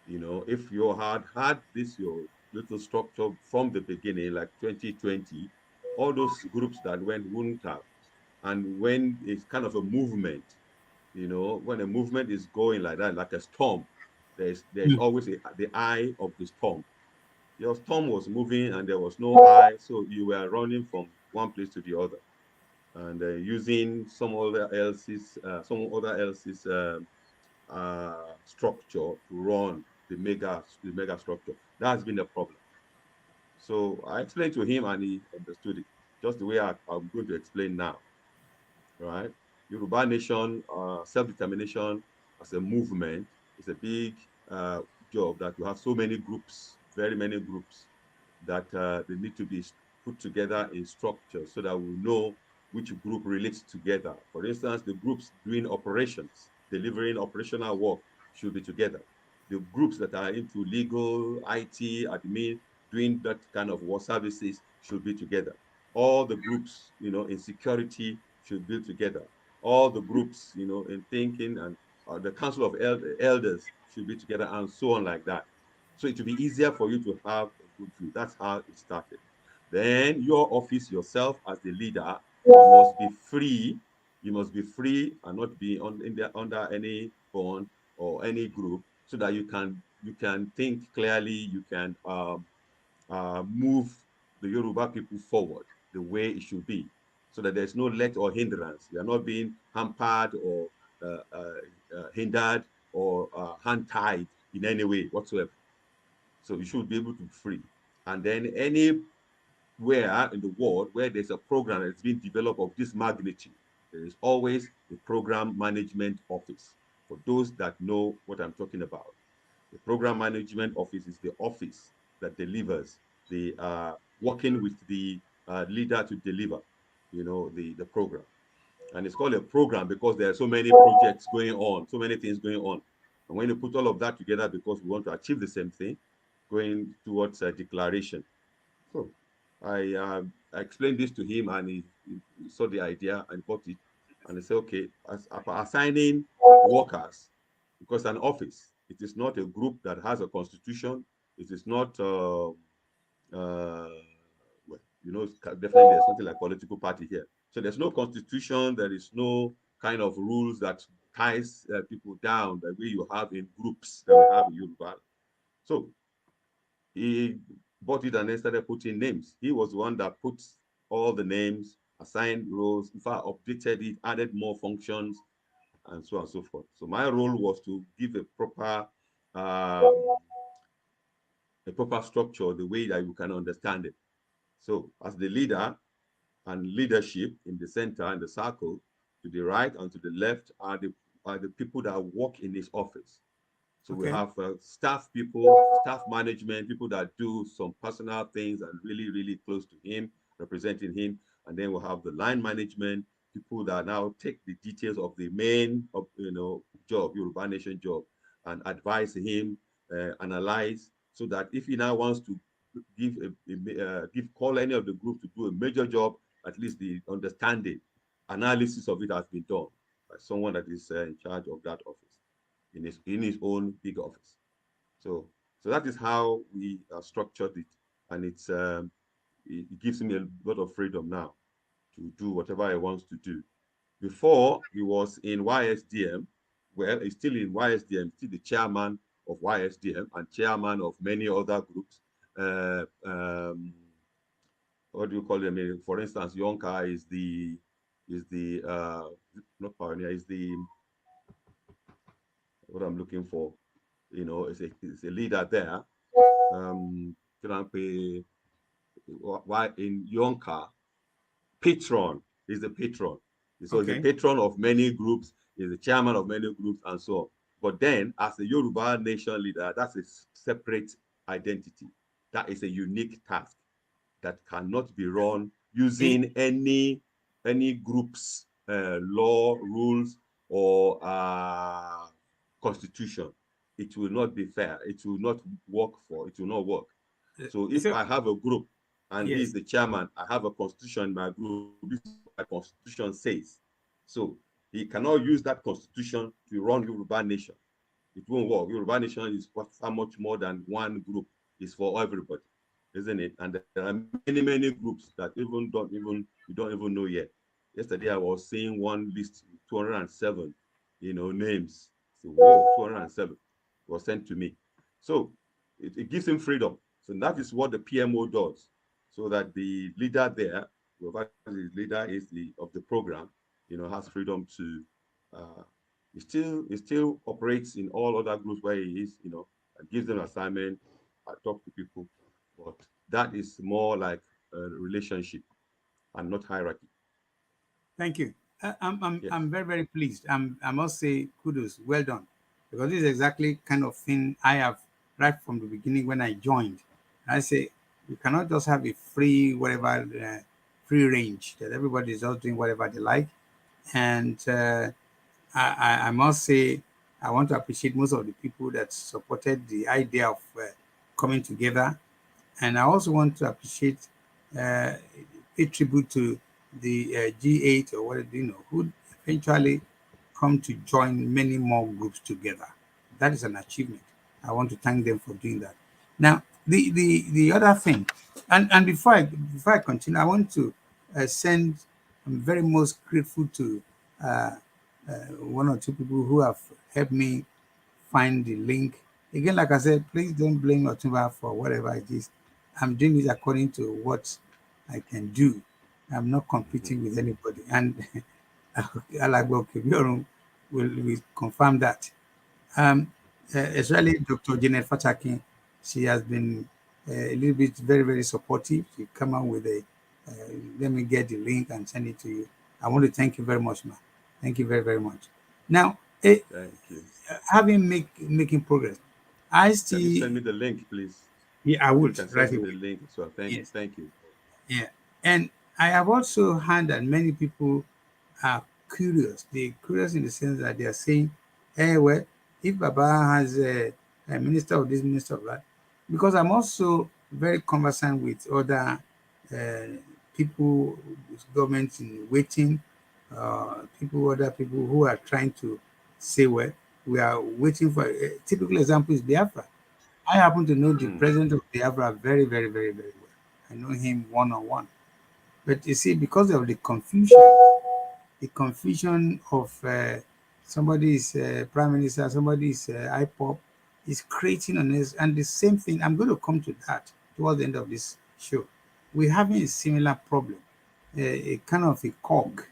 If you had this your little structure from the beginning, like 2020, all those groups that wouldn't have. And when it's kind of a movement, when a movement is going like that, like a storm, there's Mm. always the eye of the storm. Your storm was moving and there was no eye, so you were running from one place to the other and using some other else's structure to run the mega structure. That has been a problem. So I explained to him and he understood it, just the way I'm going to explain now, right? Yoruba nation, self-determination as a movement is a big job that you have so many groups, very many groups that they need to be put together in structure so that we know which group relates together. For instance, the groups doing operations, delivering operational work should be together. The groups that are into legal, IT, admin, doing that kind of work services should be together. All the groups, in security should be together. All the groups, in thinking and the council of elders should be together and so on like that. So it will be easier for you to have a good view. That's how it started. Then your office yourself as the leader, you must be free. You must be free and not be under any bond or any group, so that you can think clearly. You can move the Yoruba people forward the way it should be, so that there's no let or hindrance. You are not being hampered or hindered or hand-tied in any way whatsoever. So you should be able to be free. And then anywhere in the world where there's a program that's been developed of this magnitude, there is always a program management office. For those that know what I'm talking about, the program management office is the office that delivers the working with the leader to deliver, the program. And it's called a program because there are so many projects going on, so many things going on. And when you put all of that together, because we want to achieve the same thing, going towards a declaration. So I explained this to him and he saw the idea and bought it. And he said, okay, as assigning workers, because an office, it is not a group that has a constitution. It is not, well, definitely there's something like political party here. So there's no constitution. There is no kind of rules that ties people down the way you have in groups that we have in Yoruba. So he bought it and then started putting names. He was the one that put all the names, assigned roles, in fact, updated it, added more functions, and so on and so forth. So my role was to give a proper structure, the way that you can understand it. So as the leader and leadership in the center and the circle, to the right and to the left are the people that work in his office. So we Okay. have staff people, staff management, people that do some personal things and really, really close to him, representing him. And then we'll have the line management, people that now take the details of the main, job, Yoruba Nation job, and advise him, analyze, so that if he now wants to call any of the group to do a major job, at least the understanding, analysis of it has been done by someone that is in charge of that office in his own big office. So that is how we structured it, and it gives me a lot of freedom now to do whatever he wants to do. Before he was in YSDM, well, he's still in YSDM, still the chairman of YSDM and chairman of many other groups. Uh, um, what do you call them? For instance, Yonka is the not pioneer, is the what I'm looking for. You know, is a leader there. Why in Yonka, patron is the patron. So he's a Okay. patron of many groups, he's the chairman of many groups, and so on. But then, as a Yoruba nation leader, that's a separate identity. That is a unique task that cannot be run using any group's law, rules, or constitution. It will not be fair. It will not work for. It will not work. So if So, I have a group and he's yes. the chairman, I have a constitution in my group. This is what my constitution says. So he cannot use that constitution to run Yoruba nation. It won't work. Yoruba nation is far much more than one group. It's for everybody, isn't it? And there are many groups that you don't even know yet. Yesterday I was seeing one list, 207, names. So whoa, 207 was sent to me. So it gives him freedom. So that is what the PMO does, so that the leader there, whoever the leader is of the program, has freedom to. He still operates in all other groups where he is, gives them assignment, talk to people, but that is more like a relationship and not hierarchy. Thank you. Yes. I'm very, very pleased. I must say kudos, well done, because this is exactly kind of thing I have right from the beginning when I joined. I say you cannot just have a free whatever, free range that everybody is just doing whatever they like. And I must say I want to appreciate most of the people that supported the idea of coming together, and I also want to appreciate, uh, pay tribute to the G8 or what who eventually come to join many more groups together. That is an achievement. I want to thank them for doing that. Now, the other thing, and before I continue, I want to send. I'm very most grateful to uh, one or two people who have helped me find the link. Again, like I said, please don't blame Otumba for whatever it is. I'm doing it according to what I can do. I'm not competing with anybody. And Alagbo Okebiorun will confirm that. Especially Dr. Janet Fatakin, she has been a little bit very, very supportive. She come out with uh, let me get the link and send it to you. I want to thank you very much, ma. Thank you very, very much. Now, Thank you. making progress. I Can you send still, me the link, please? yeah, I If you would can right send me away. the link as well. Yes, Thank you. yeah, and I have also heard that many people are curious. They're curious in the sense that they are saying, "Hey, well, if Baba has a minister of this, minister of that," because I'm also very conversant with other uh, people with governments in waiting, other people who are trying to say, "Well, we are waiting for." A typical example is Biafra. I happen to know the Mm, president of Biafra very, very, very, very well. I know him one on one. But you see, because of the confusion of somebody is prime minister, somebody is IPOP, is creating on us. And the same thing, I'm going to come to that towards the end of this show. We're having a similar problem, a kind of a cog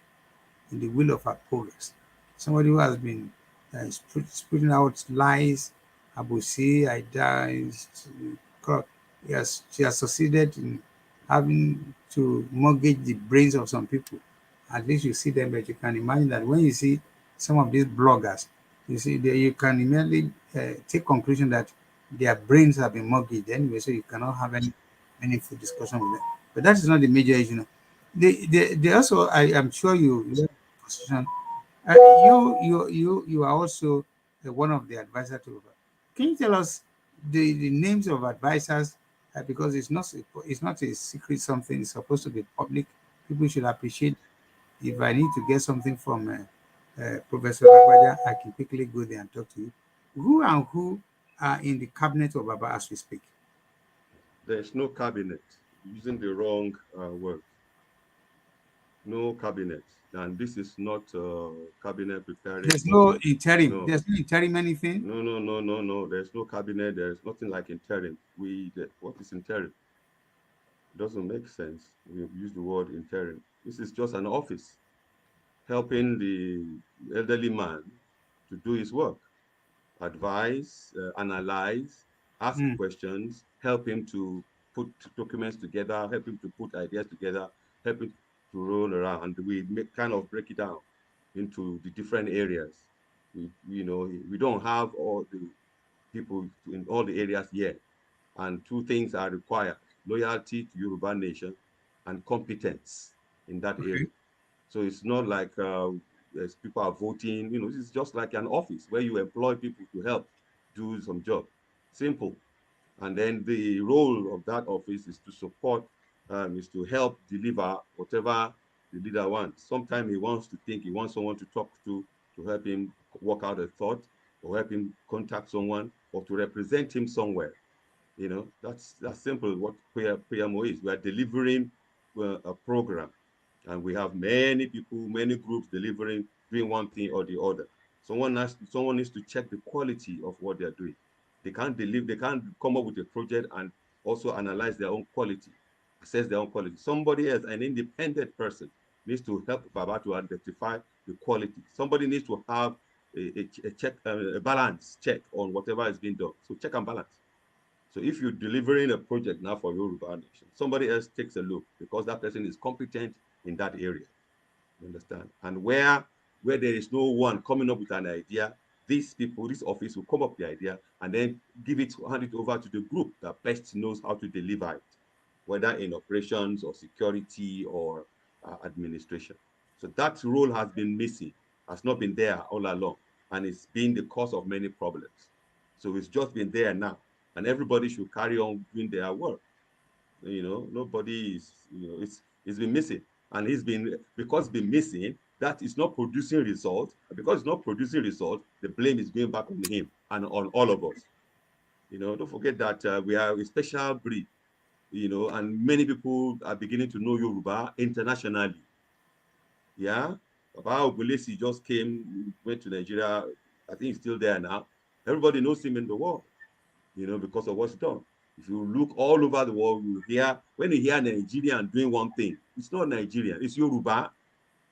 in the wheel of our progress. Somebody who has been spitting out lies, Abusi, Aida, she has succeeded in having to mortgage the brains of some people. At least you see them, but you can imagine that when you see some of these bloggers, you see that you can immediately take conclusion that their brains have been mortgaged anyway, so you cannot have any meaningful discussion with them. But that is not the major issue. Now. They also, I am sure you position. You are also one of the advisors to. Can you tell us the names of advisors? Because it's not a secret something. It's supposed to be public. People should appreciate. If I need to get something from Professor Agbaja, I can quickly go there and talk to you. Who and who are in the cabinet of Baba as we speak? there's no cabinet. Using the wrong word. No cabinet. And this is not cabinet preparing There's no something. interim. No, There's no interim anything. no. There's no cabinet. There's nothing like interim. What is interim? It doesn't make sense. We use the word interim. This is just an office helping the elderly man to do his work. advise, analyze, ask questions, help him to put documents together, help him to put ideas together, help him to roll around. We kind of break it down into the different areas. We don't have all the people in all the areas yet. And two things are required: loyalty to Yoruba nation and competence in that Okay. area. So it's not like as people are voting, it's just like an office where you employ people to help do some job. Simple. And then the role of that office is to support, is to help deliver whatever the leader wants. Sometimes he wants to think, he wants someone to talk to help him work out a thought, or help him contact someone, or to represent him somewhere. That's simple what PMO is. We are delivering a program, and we have many people, many groups delivering, doing one thing or the other. Someone needs to check the quality of what they're doing. They can't come up with a project and also analyze their own quality, assess their own quality. Somebody else, an independent person, needs to help Baba to identify the quality. Somebody needs to have a check, a balance check on whatever is being done. So check and balance. So if you're delivering a project now for Yoruba Nation, somebody else takes a look because that person is competent in that area. You understand? And where there is no one coming up with an idea, these people, this office will come up with the idea and then hand it over to the group that best knows how to deliver it, whether in operations or security or administration. So that role has been missing, has not been there all along, and it's been the cause of many problems. So it's just been there now, and everybody should carry on doing their work. Nobody is, it's been missing, and because it's been missing, that is not producing results. Because it's not producing results, the blame is going back on him and on all of us. Don't forget that we are a special breed, and many people are beginning to know Yoruba internationally. Yeah, Baba Ogulesi just went to Nigeria. I think he's still there now. Everybody knows him in the world, because of what's done. If you look all over the world, when you hear Nigerian doing one thing, it's not Nigerian, it's Yoruba.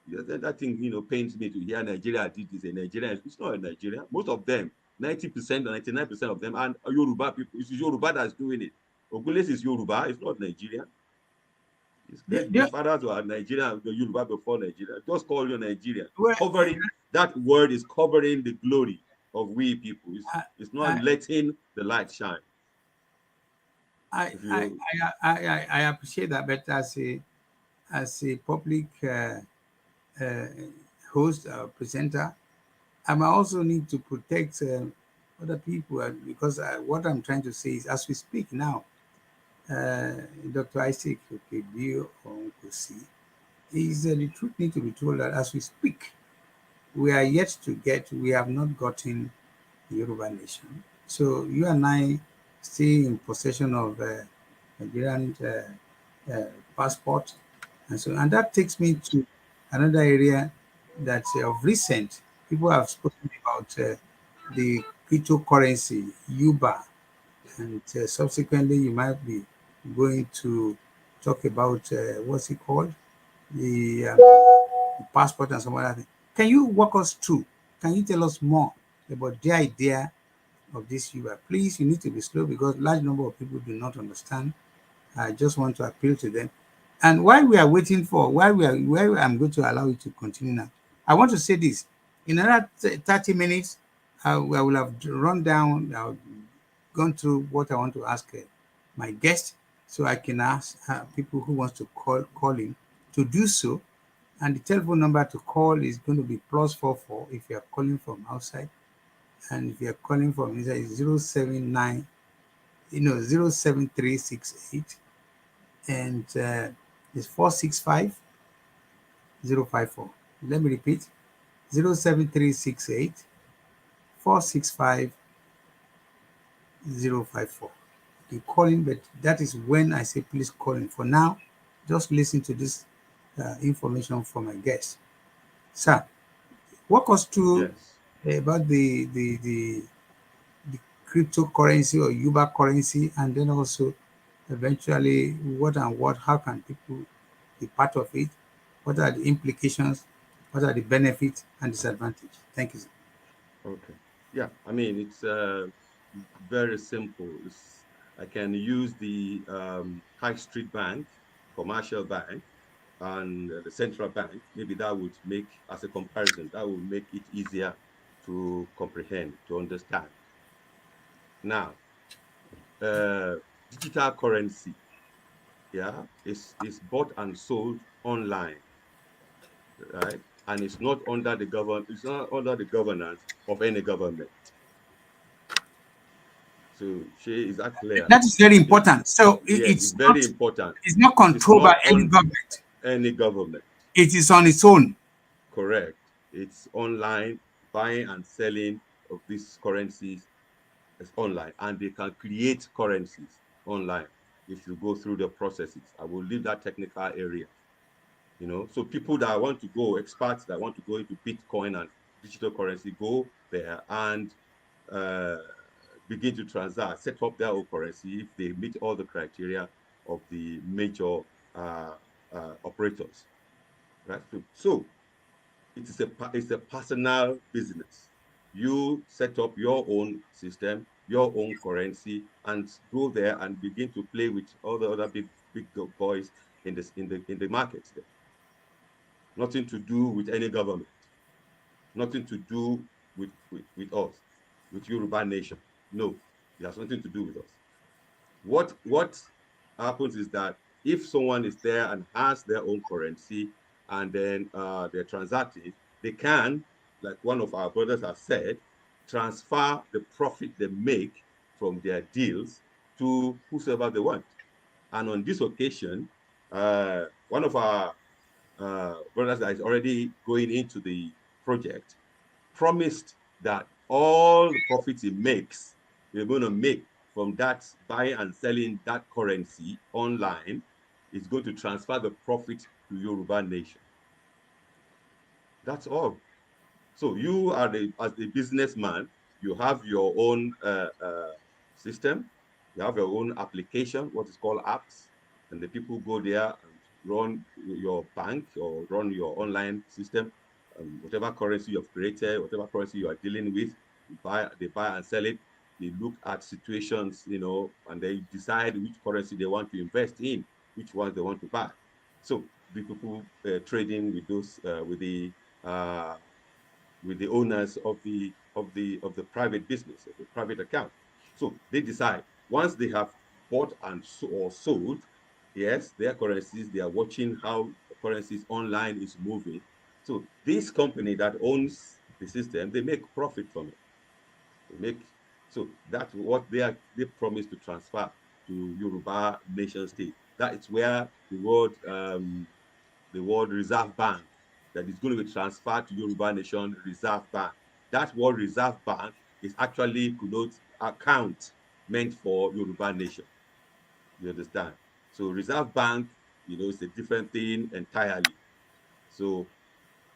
That thing, pains me to hear Nigeria did this, a Nigerian. It's not a Nigerian. Most of them, 90% or 99% of them, are Yoruba people. It's Yoruba that's doing it. Ogules is Yoruba, it's not Nigerian. The fathers were Nigerian, the Yoruba before Nigeria. Just call you Nigerian. Well, That word is covering the glory of we people. It's not I, letting the light shine. I, I, I appreciate that, but as a public uh, host or presenter, I might also need to protect other people because what I'm trying to say is, as we speak now, Dr. Isaac OKEBIORUNKOSI, is the truth need to be told that as we speak, we have not gotten the Yoruba nation. So you and I stay in possession of Nigerian passport, and that takes me to another area that of recent people have spoken about the cryptocurrency Yuba, and subsequently you might be going to talk about what's it called, the passport and some other thing. Can you walk us through? Can you tell us more about the idea of this Yuba? Please, you need to be slow because large number of people do not understand. I just want to appeal to them. And while we are waiting where I'm going to allow you to continue now, I want to say this. In another 30 minutes, I will have run down, gone through what I want to ask my guest, so I can ask people who wants to call in to do so. And the telephone number to call is going to be +44 if you are calling from outside, and if you are calling from inside, it's 079, 07368, and it's 465 054. Let me repeat: 07368 465 054. You call in, but that is when I say please call in. For now, just listen to this information from my guest. Sir, walk us through Yes. about the cryptocurrency or Yuba currency, and then also eventually how can people be part of it? What are the implications? What are the benefits and disadvantages? Thank you, sir. Okay. Yeah, I mean, it's very simple. I can use the high street bank, commercial bank, and the central bank. Maybe that would make, as a comparison, that would make it easier to comprehend, to understand. Now, uh, digital currency, yeah, is bought and sold online, right? And it's not under the it's not under the governance of any government. So, Shay, is that clear? That is very It, important. So yes, it's very important. it's not It is controlled not by any on government. any government. It is on its own. Correct. It's online. Buying and selling of these currencies is online, and they can create currencies online if you go through the processes. I will leave that technical area. So people that want to go, experts that want to go into Bitcoin and digital currency, go there and uh, begin to transact, set up their own currency if they meet all the criteria of the major operators, right? So it's a personal business. You set up your own system, your own currency, and go there and begin to play with all the other big boys in the markets there. Nothing to do with any government. Nothing to do with us, with Yoruba nation. No, it has nothing to do with us. What happens is that if someone is there and has their own currency and then they're transacting, they can, like one of our brothers has said, transfer the profit they make from their deals to whosoever they want. And on this occasion, one of our brothers that is already going into the project promised that all the profits he makes, they're going to make from that buying and selling that currency online, is going to transfer the profit to Yoruba nation. That's all. So you are as a businessman, you have your own system, you have your own application, what is called apps, and the people go there and run your bank or run your online system, whatever currency you have created, whatever currency you are dealing with, they buy and sell it. They look at situations, and they decide which currency they want to invest in, which ones they want to buy. So the people trading with those with the owners of the private business, of the private account. So they decide once they have bought and or sold, yes, their currencies, they are watching how the currencies online is moving. So this company that owns the system, they make profit from it. They make so that's what they promise to transfer to Yoruba nation state. That is where the word Reserve Bank that is going to be transferred to Yoruba Nation Reserve Bank. That word Reserve Bank is actually connotes account meant for Yoruba Nation. You understand? So Reserve Bank, it's a different thing entirely. So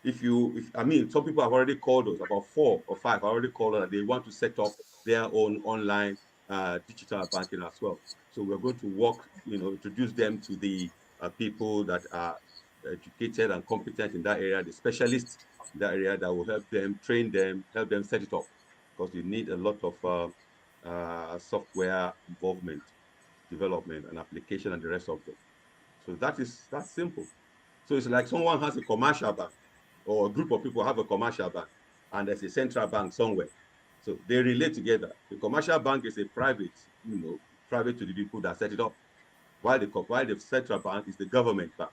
if I mean, some people have already called us, about 4 or 5 have already called us, that they want to set up their own online digital banking as well. So we're going to work, introduce them to the people that are educated and competent in that area, the specialists in that area that will help them, train them, help them set it up, because you need a lot of software involvement, development, and application, and the rest of them. So that's simple. So it's like someone has a commercial bank, or a group of people have a commercial bank, and there's a central bank somewhere. So they relate together. The commercial bank is a private, private to the people that set it up, while the central bank is the government bank.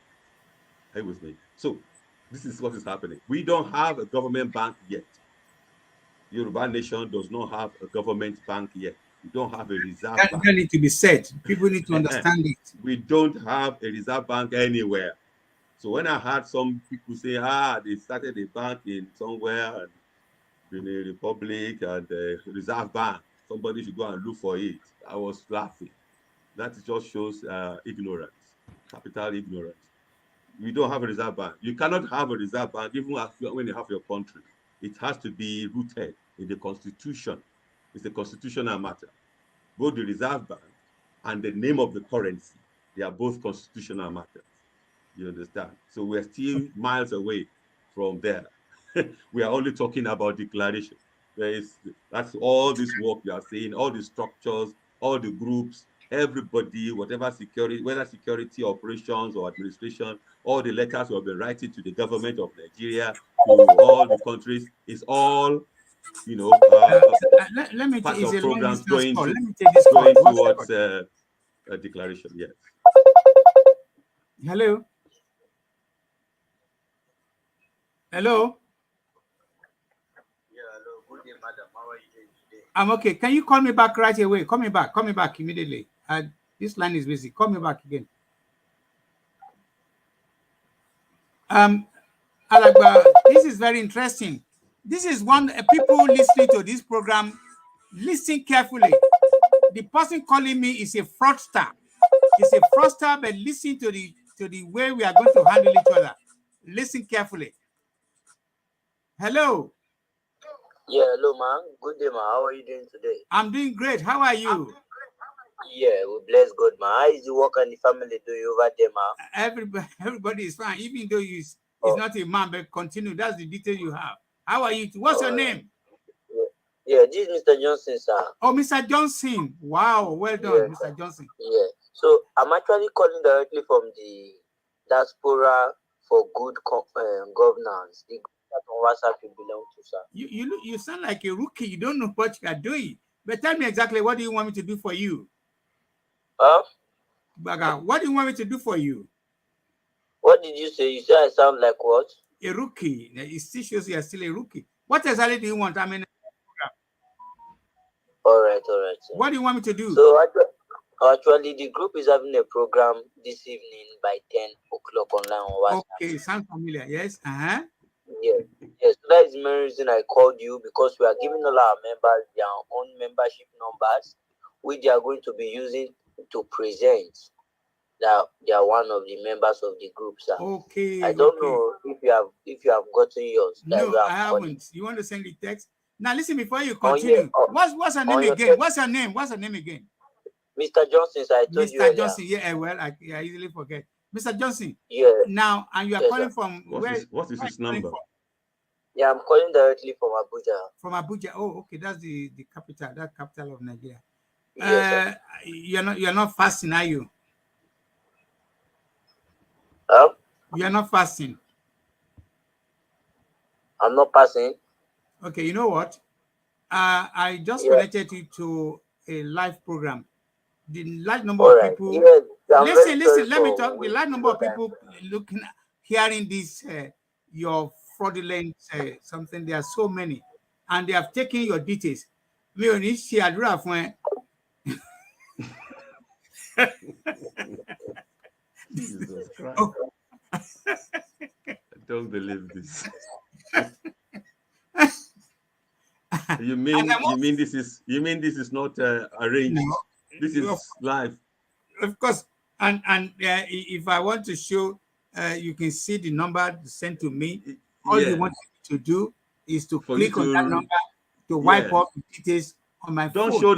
Are you with me? So this is what is happening. We don't have a government bank yet. Yoruba Nation does not have a government bank yet. We don't have a reserve That bank. need to be said. People need to understand it. We don't have a reserve bank anywhere. So when I heard some people say, they started a bank in somewhere and Benin Republic and Reserve Bank, somebody should go and look for it, I was laughing. That just shows ignorance, capital ignorance. We don't have a reserve bank. You cannot have a reserve bank even when you have your country. It has to be rooted in the constitution. It's a constitutional matter. Both the reserve bank and the name of the currency, they are both constitutional matters. You understand? So we're still miles away from there. We are only talking about declaration. That's all this work you are seeing, all the structures, all the groups, everybody, whatever security, whether security operations or administration, all the letters we have been writing to the government of Nigeria, to all the countries, is all, you know, let me part it's of a long programs distance going call. to Let me take this call. going One towards second. a declaration. Yes. Hello. Hello. Yeah, hello. Good day, madam. How are you doing today? I'm okay. Can you call me back right away? Call me back. Call me back immediately. This line is busy. Call me back again. Alagba, this is very interesting. This is one people listening to this program. Listen carefully. The person calling me is a fraudster. It's a fraudster, but listen to the way we are going to handle each other. Listen carefully. Hello. Yeah, hello, man. Good day, man. How are you doing today? I'm doing great. How are you? Yeah, we bless God, man. How is the work and the family doing over there, man? Everybody is fine, even though it's Oh, not a man, but continue. That's the detail you have. How are you? What's your name? yeah. Yeah, this is Mr. Johnson, sir. Oh, Mr. Johnson. Wow, well done, Yeah, Mr. Johnson. yeah. So I'm actually calling directly from the Diaspora for Good Governance. The group that on WhatsApp you belong to, sir. You sound like a rookie. You don't know what you are doing. But tell me exactly, what do you want me to do for you? Baga, what do you want me to do for you? What did you say? You said I sound like what? A rookie. It still shows you are still a rookie. What exactly do you want? I mean, All right, sir. what do you want me to do? So actually, the group is having a program this evening by 10 o'clock online on WhatsApp. Okay, sounds familiar. Yes. Yes. Yes. So that is the main reason I called you, because we are giving all our members their own membership numbers, which they are going to be using to present that they are one of the members of the group, sir. Okay. I don't know if you have gotten yours. That's No, why I I'm haven't. calling. You want to send the text? Now listen before you On continue. your, What's her name on your again? text, What's her name? What's her name again? Mr. Johnson, sir, I told you Mr. earlier. Johnson. Yeah, well, I easily forget. Mr. Johnson. Yeah. Now, and you are Yes, calling sir. from What where? is his number? Yeah, I'm calling directly from Abuja. From Abuja. Oh, okay. That's the capital. That capital of Nigeria. Yes, sir. You're not fasting, are you? You are not fasting. I'm not passing. Okay, you know what? I just connected you to a live program. The large number of people. Yes, I'm Listen. very sorry Let me for talk. The large number of people looking, hearing this, your fraudulent something. There are so many, and they have taken your details. Mi ò ní ṣe àdúrà fún ẹ. Jesus Christ. Oh. I don't believe this. You mean this is not arranged? No. This is live. Of course. And if I want to show, you can see the number sent to me. All you want to do is to click on that number to wipe off the details on my phone. Don't show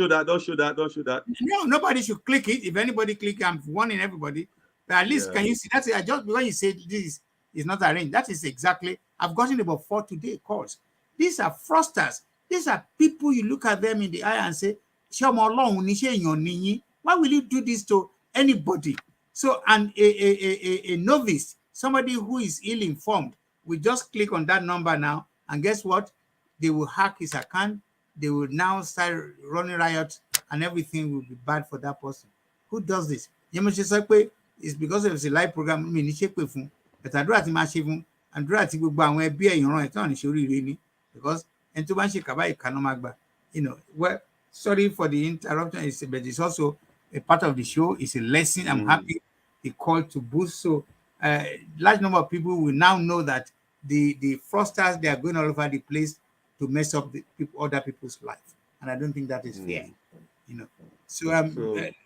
that. No, nobody should click it. If anybody click, I'm warning everybody. But at least can you see that's it? Just because you say this is not arranged, that is exactly. I've gotten about 4 today calls. These are fraudsters. These are people you look at them in the eye and say, why will you do this to anybody? So, and a novice, somebody who is ill-informed, will just click on that number now, and guess what? They will hack his account. They will now start running riot, and everything will be bad for that person. Who does this? It's because it's a live program. But I do at massive and do at because and to Magba, well, sorry for the interruption, but it's also a part of the show. It's a lesson. I'm happy he called to boost. So large number of people will now know that the fraudsters, they are going all over the place to mess up the other people's life. And I don't think that is fair. So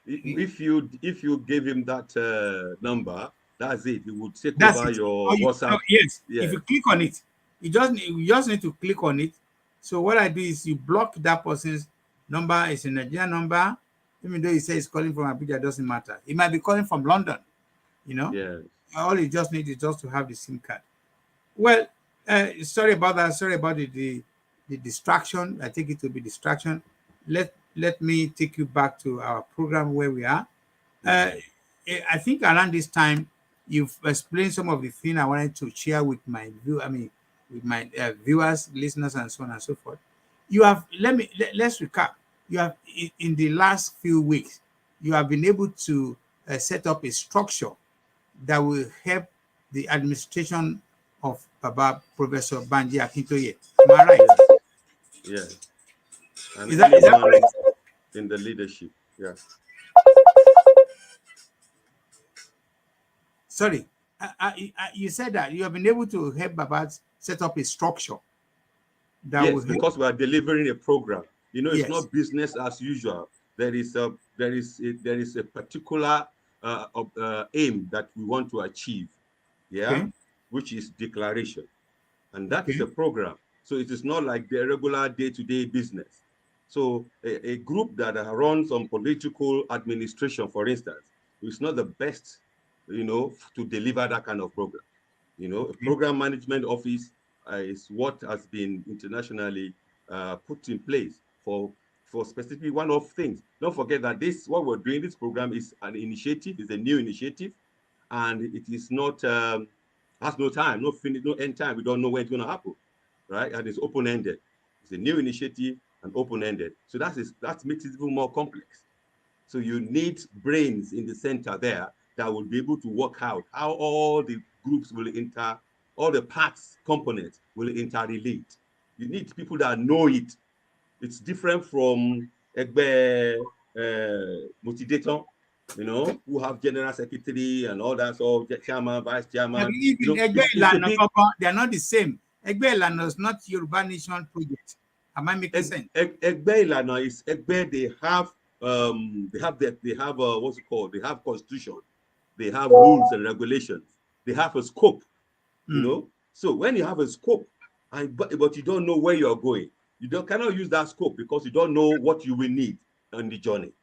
if you gave him that number, that's it. He would take over your WhatsApp. Yes. If you click on it, you just need to click on it. So what I do is you block that person's number. It's a Nigerian number. Even though he says he's calling from Abuja, it doesn't matter. He might be calling from London. Yes. All you just need is just to have the SIM card. Well, sorry about that. Sorry about the the distraction. I think it will be distraction. Let me take you back to our program where we are. I think around this time, you've explained some of the things I wanted to share with my with my viewers, listeners, and so on and so forth. You have let's recap. You have in the last few weeks, you have been able to set up a structure that will help the administration of Baba Professor Banji Akintoye. Am I right? Yes. And Is that correct? In the leadership. Yeah. Sorry, you said that you have been able to help Baba set up a structure that will Yes, help. because we are delivering a program. You know, it's Yes. not business as usual. There is a particular aim that we want to achieve. Yeah, Okay. which is declaration, and that is Okay. the program. So it is not like the regular day-to-day business. So a group that runs on political administration, for instance, is not the best, you know, to deliver that kind of program. You know, a Okay. program management office is what has been internationally put in place for specifically one of things. Don't forget that what we're doing, this program is an initiative, is a new initiative, and it is not has no time, no finish, no end time. We don't know when it's going to happen, right? And it's open-ended. It's a new initiative and open-ended. So that makes it even more complex. So you need brains in the center there that will be able to work out how all the groups will all the parts, components will interrelate. You need people that know it. It's different from Egbe Motivator, you know, who have general secretary and all that, so chairman, vice chairman. You know, it's a big. They are not the same. Egbe Ilana is not Yoruba Nation project. Am I making sense? Egbe Ilana is Egbe. They have what's it called? They have constitution. They have rules and regulations. They have a scope. You know, so when you have a scope, but you don't know where you're going, cannot use that scope because you don't know what you will need on the journey.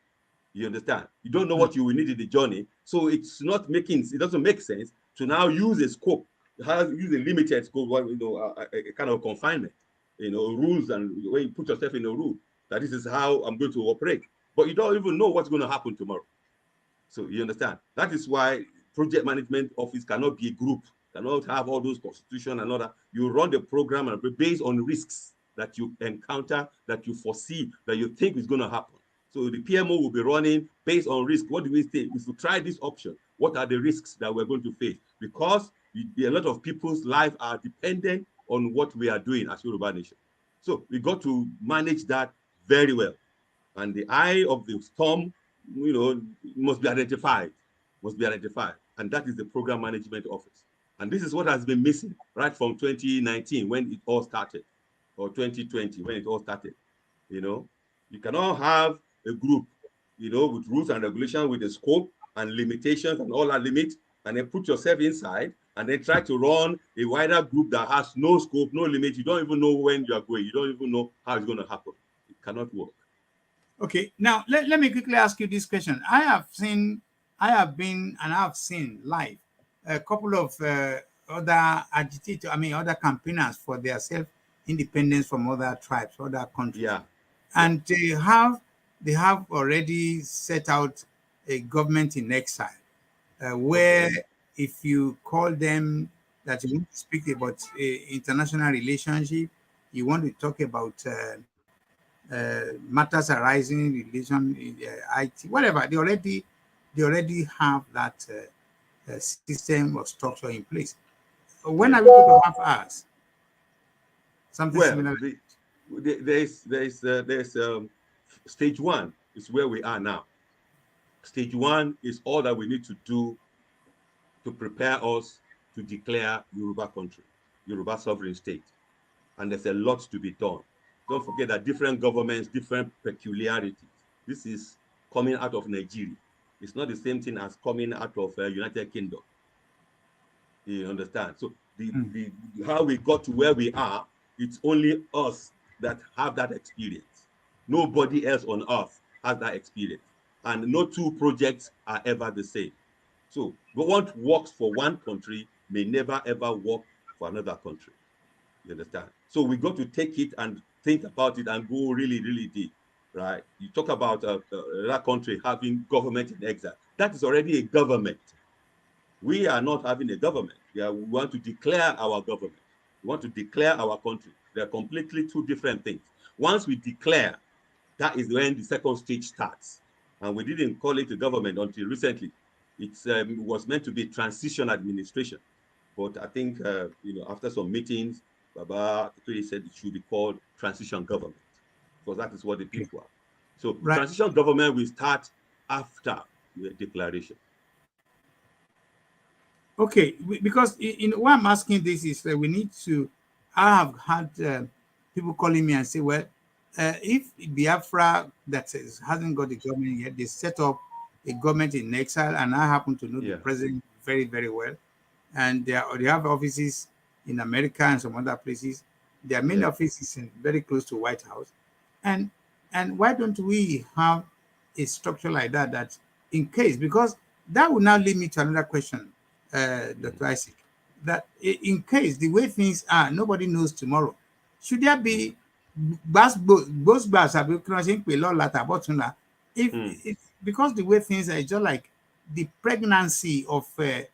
You understand? You don't know what you will need in the journey, so it doesn't make sense to now use a scope, use a limited scope, you know, a kind of confinement, you know, rules, and when you put yourself in a rule that this is how I'm going to operate, but you don't even know what's going to happen tomorrow. So you understand? That is why project management office cannot be a group, cannot have all those constitution and all that. You run the program and based on risks that you encounter, that you foresee, that you think is going to happen. So the PMO will be running based on risk. What do we say? If we try this option, what are the risks that we're going to face? Because a lot of people's lives are dependent on what we are doing as Yoruba Nation. So we got to manage that very well. And the eye of the storm, you know, must be identified, and that is the program management office. And this is what has been missing right from 2019 when it all started, or 2020 when it all started. You know, you cannot have a group, you know, with rules and regulations, with the scope and limitations and all that limits, and then put yourself inside and then try to run a wider group that has no scope, no limit. You don't even know when you are going. You don't even know how it's going to happen. It cannot work. Okay, now let me quickly ask you this question. I have seen live a couple of other agitators, other campaigners for their self-independence from other tribes, other countries. Yeah. And they have already set out a government in exile, where if you call them that you want to speak about international relationship, you want to talk about matters arising in relation IT, whatever, they already have that system or structure in place. When are we going to have ours? Something similar. There's stage one is where we are now. Stage one is all that we need to do to prepare us to declare Yoruba country, Yoruba sovereign state. And there's a lot to be done. Don't forget that different governments, different peculiarities. This is coming out of Nigeria. It's not the same thing as coming out of United Kingdom. You understand? So how we got to where we are, it's only us that have that experience. Nobody else on earth has that experience. And no two projects are ever the same. So what works for one country may never ever work for another country. You understand? So we got to take it and think about it and go really, really deep, right? You talk about that country having government in exile. That is already a government. We are not having a government. We want to declare our government. We want to declare our country. They're completely two different things. Once we declare, that is when the second stage starts. And we didn't call it a government until recently. It was meant to be transition administration. But I think, after some meetings, Baba Akintoye said it should be called transition government, because that is what the people are. So transition government will start after the declaration. Okay, because why I'm asking this is that we need to. I have had people calling me and say, well, if Biafra hasn't got a government yet, they set up a government in exile, and I happen to know the president very, very well, and they have offices in America and some other places. Their main office is very close to White House, and why don't we have a structure like that, that in case, because that will now lead me to another question, Dr. Isaac, that in case the way things are, nobody knows tomorrow. Should there be both bars are if because the way things are, it's just like the pregnancy of the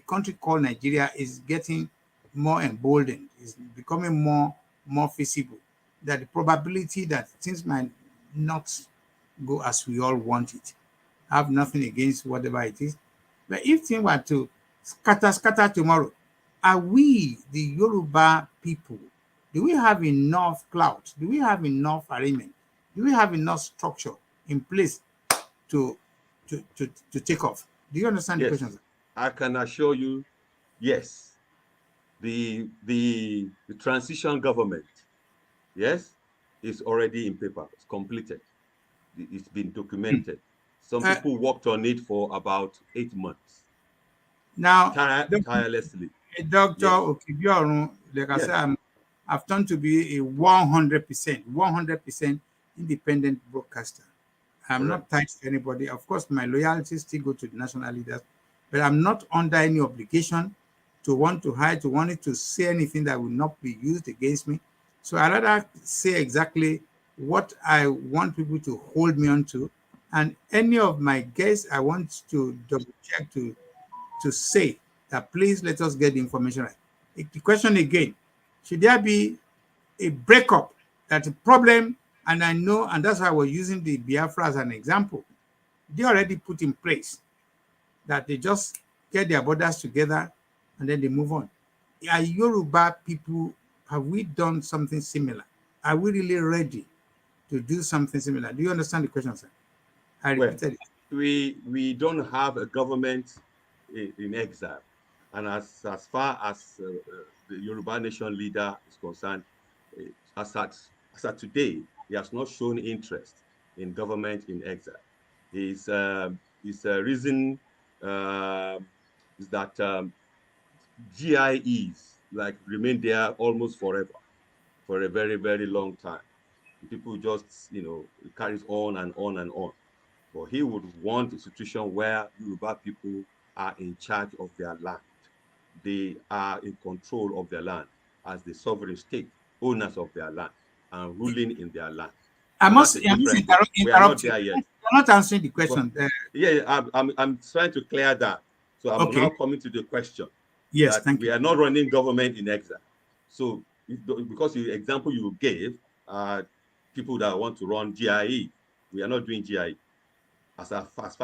country called Nigeria is getting more emboldened, is becoming more feasible, that the probability that things might not go as we all want it. I have nothing against whatever it is. But if things were to scatter tomorrow, are we, the Yoruba people, do we have enough clout? Do we have enough arrangement? Do we have enough structure in place to take off? Do you understand the question, sir? I can assure you, yes. The transition government, yes, is already in paper. It's completed. It's been documented. Some people worked on it for about 8 months. Now, tirelessly. Dr. OKEBIORUN, like I said, I've turned to be a 100% independent broadcaster. I'm not tied to anybody. Of course, my loyalties still go to the national leaders, but I'm not under any obligation to want to hide, to want it to say anything that will not be used against me. So I rather say exactly what I want people to hold me on to. And any of my guests, I want to double check to say that please let us get the information right. The question again, should there be a breakup? That's a problem, and I know, and that's why we're using the Biafra as an example. They already put in place that they just get their borders together and then they move on. Are Yoruba people, have we done something similar? Are we really ready to do something similar? Do you understand the question, sir? I repeated it. We don't have a government in exile. And as far as the Yoruba nation leader is concerned, as at today, he has not shown interest in government in exile. His reason is that GIEs remain there almost forever, for a very, very long time. People just, it carries on and on and on. But he would want a situation where Yoruba people are in charge of their land. They are in control of their land as the sovereign state, owners of their land, and ruling in their land. I must interrupt you. We are not there yet. You're not answering the question. But, I'm trying to clear that. So I'm now coming to the question. Yes, thank you. We are not running government in exile. So because the example you gave, people that want to run GIE, we are not doing GIE as far as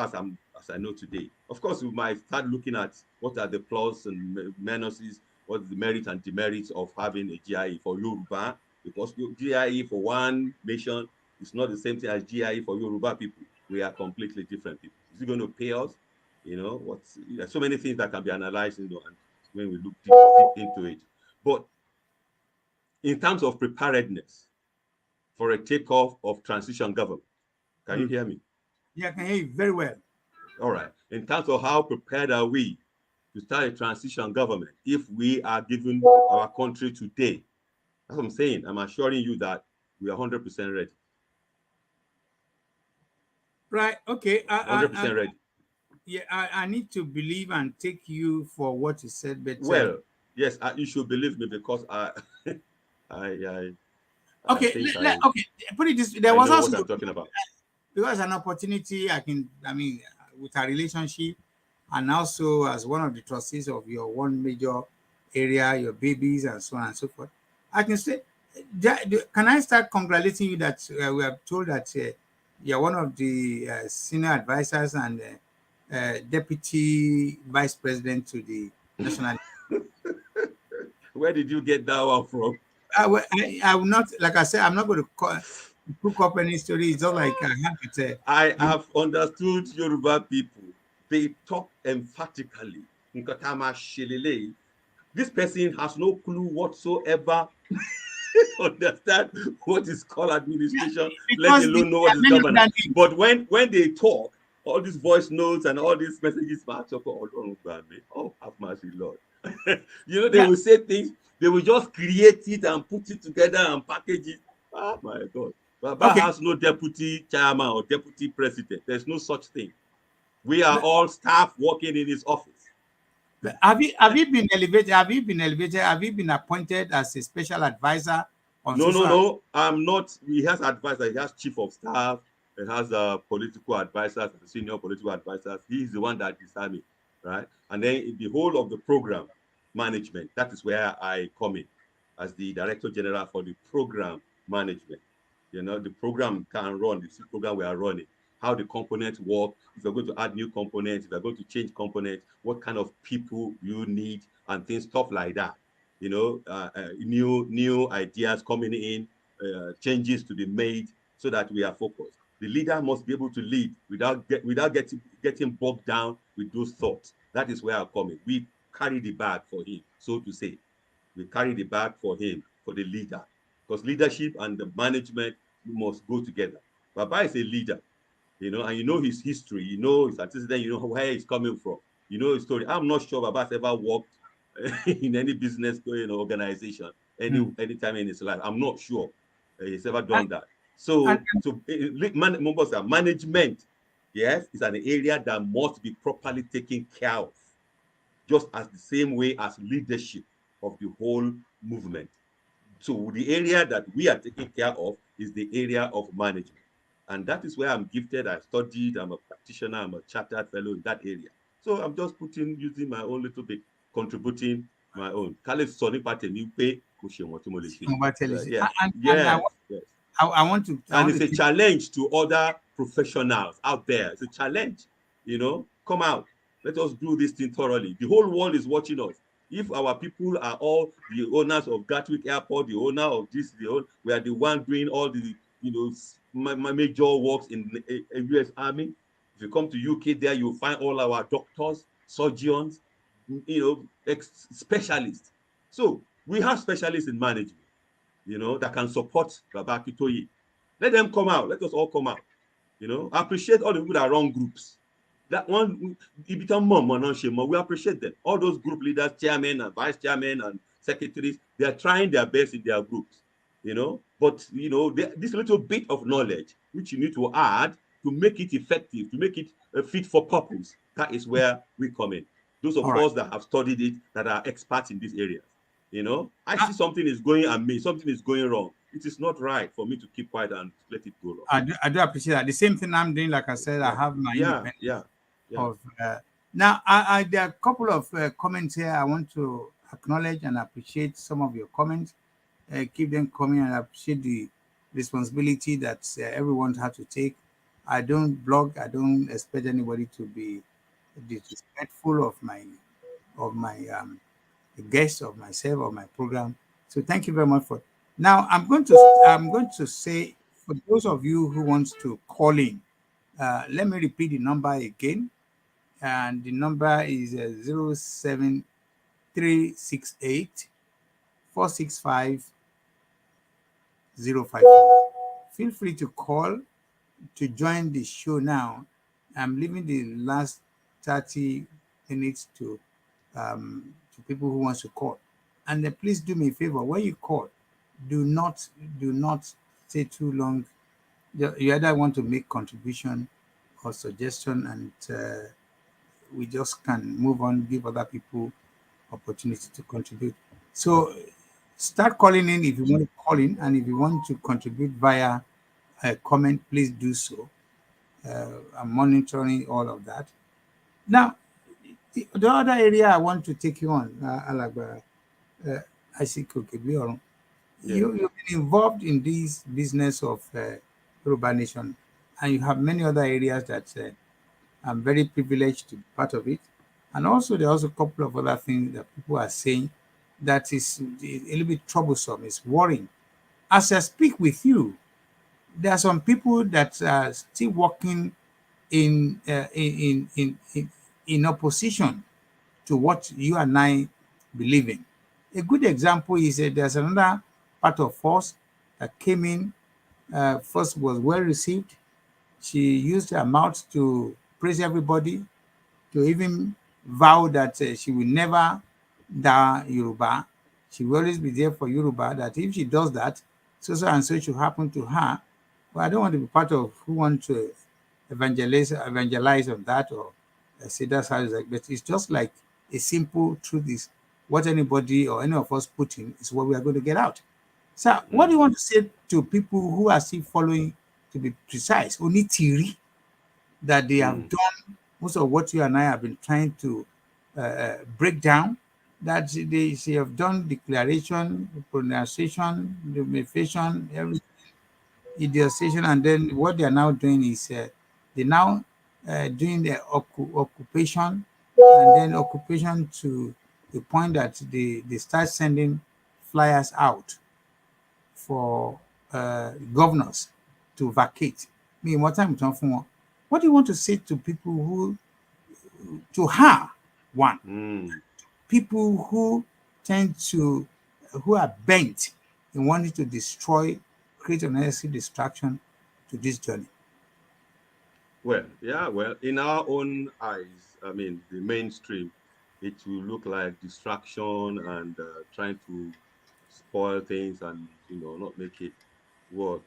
I know today. Of course, we might start looking at what are the plus and minuses, what is the merit and demerits of having a GIE for Yoruba, because GIE for one nation is not the same thing as GIE for Yoruba people. We are completely different people. Is it going to pay us? There's so many things that can be analyzed, and when we look deep into it. But in terms of preparedness for a takeoff of transition government, can you hear me? Yeah, I can hear you very well. All right. In terms of how prepared are we to start a transition government if we are given our country today? That's what I'm saying. I'm assuring you that we are 100% ready. Right. Okay. 100% ready. Yeah, I need to believe and take you for what you said, but well, yes, you should believe me, because Okay, think okay. Put it this: there I was know also what I'm talking about. because an opportunity. With our relationship, and also as one of the trustees of your one major area, your babies, and so on and so forth. I can say, can I start congratulating you that we have told that you're one of the senior advisors and deputy vice president to the national. Where did you get that one from? I will not, like I said, I'm not going to cook up any story. It's not like I have it. I have understood Yoruba people. They talk emphatically. This person has no clue whatsoever to understand what is called administration, let because alone know there what are is many governance. other names. But when they talk, all these voice notes and all these messages, oh, have mercy, Lord. They Yeah. will say things, they will just create it and put it together and package it. Oh my God. Baba Okay. has no deputy chairman or deputy president. There's no such thing. We are all staff working in his office. Have you been elevated? Have you been elevated? Have you been appointed as a special advisor on No, no, social? no. I'm not. He has advisor. He has chief of staff. He has political advisors, senior political advisors. He's the one that decided, right? And then the whole of the program management. That is where I come in as the director general for the program management. The program can run. The program we are running. How the components work. If you're going to add new components, if you're going to change components, what kind of people you need, and things, stuff like that. New ideas coming in, changes to be made so that we are focused. The leader must be able to lead without getting bogged down with those thoughts. That is where I'm coming. We carry the bag for him, so to say. We carry the bag for him, for the leader, because leadership and the management must go together. Baba is a leader, and his history, his antecedent, where he's coming from, his story. I'm not sure Baba's ever worked in any business organization anytime in his life. I'm not sure he's ever done that. And, Management, yes, is an area that must be properly taken care of, just as the same way as leadership of the whole movement. So the area that we are taking care of is the area of management. And that is where I'm gifted. I studied, I'm a practitioner, I'm a chartered fellow in that area. So I'm just using my own little bit, contributing my own. Yeah, and yes. I want to. And it's a challenge to other professionals out there. It's a challenge, come out. Let us do this thing thoroughly. The whole world is watching us. If our people are all the owners of Gatwick Airport, the owner of this, we are the one doing all the, major works in the U.S. Army. If you come to UK, there you'll find all our doctors, surgeons, specialists. So we have specialists in management, that can support Baba Akintoye. Let them come out. Let us all come out. I appreciate all the people that run groups. That one, it become more. We appreciate them. All those group leaders, chairmen and vice chairmen and secretaries, they are trying their best in their groups. But this little bit of knowledge which you need to add to make it effective, to make it fit for purpose. That is where we come in. Those of us that have studied it, that are experts in these areas. I see something is going amiss, something is going wrong. It is not right for me to keep quiet and let it go wrong. I do appreciate that. The same thing I'm doing, like I said, I have my independence of. Now, there are a couple of comments here I want to acknowledge and appreciate some of your comments. Keep them coming, and appreciate the responsibility that everyone had to take. I don't blog. I don't expect anybody to be disrespectful of my guest, of myself, or my program. So thank you very much for. Now I'm going to say, for those of you who wants to call in, let me repeat the number again, and the number is 07368 465 054. Feel free to call to join the show now. I'm leaving the last 30 minutes to people who wants to call. And please do me a favor, when you call, do not stay too long. You either want to make contribution or suggestion, and we just can move on, give other people opportunity to contribute. So Start calling in if you want to call in, and if you want to contribute via a comment, please do so. I'm monitoring all of that. Now, the other area I want to take you on, Alagba, MSc OKEBIORUN, Yes. you've been involved in this business of Yoruba Nation, and you have many other areas that I'm very privileged to be part of it. And also, there are also a couple of other things that people are saying that is a little bit troublesome, it's worrying. As I speak with you, there are some people that are still working in in opposition to what you and I believe in. A good example is there's another part of us that came in, first was well received. She used her mouth to praise everybody, to even vow that she will never die Yoruba. She will always be there for Yoruba, that if she does that, so and so should happen to her. But I don't want to be part of who want to evangelize on that, or say that's how it's like. But it's just like a simple truth is what anybody or any of us put in is what we are going to get out. So what do you want to say to people who are still following, to be precise, only theory, that they have done most of what you and I have been trying to break down, that they have done declaration, pronunciation, denomination, every idealization, and then what they are now doing is they now doing the occupation, and then occupation to the point that they start sending flyers out for governors to vacate. Me, what time what do you want to say to people who, to her, one, people who tend to, who are bent in wanting to destroy, create unnecessary distraction to this journey? Well, yeah, well, in our own eyes, I mean, the mainstream, it will look like distraction and trying to spoil things and, not make it work.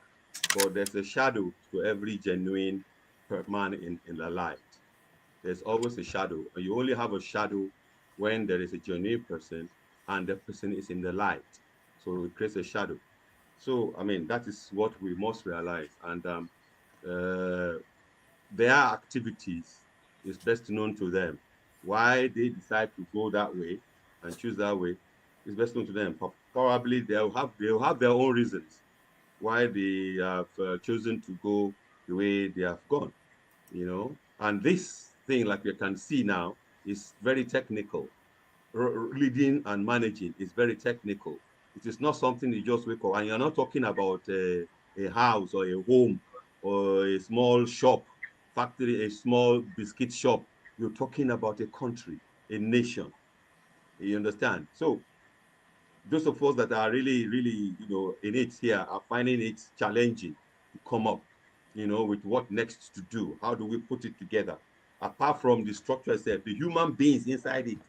But there's a shadow to every genuine man in the light. There's always a shadow. And you only have a shadow when there is a genuine person and the person is in the light. So it creates a shadow. So, I mean, that is what we must realize. And uh, their activities is best known to them. Why they decide to go that way and choose that way is best known to them. Probably they'll have their own reasons why they have chosen to go the way they have gone. And this thing, like you can see now, is very technical. Leading and managing is very technical. It is not something you just wake up, and you're not talking about a house or a home or a small shop, factory, a small biscuit shop. You're talking about a country, a nation. You understand? So those of us that are really, really, in it here are finding it challenging to come up, with what next to do. How do we put it together? Apart from the structure itself, the human beings inside it,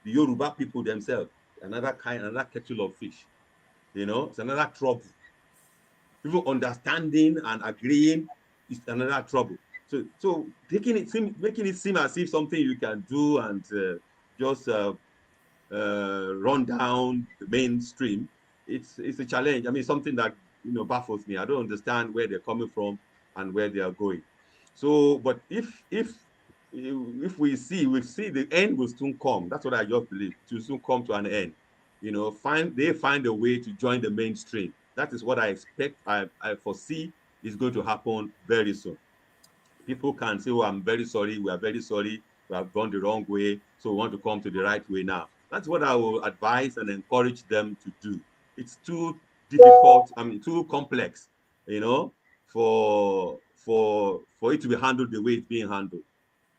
the Yoruba people themselves, another kettle of fish. It's another trouble. Even understanding and agreeing is another trouble. So making it seem as if something you can do and just run down the mainstream, it's a challenge. I mean, something that baffles me. I don't understand where they're coming from and where they are going. So, but if we see the end will soon come. That's what I just believe. It will soon come to an end. They find a way to join the mainstream. That is what I expect. I foresee is going to happen very soon. People can say, "Oh, I'm very sorry. We are very sorry. We have gone the wrong way. So we want to come to the right way now." That's what I will advise and encourage them to do. It's too difficult. I mean, too complex, for it to be handled the way it's being handled,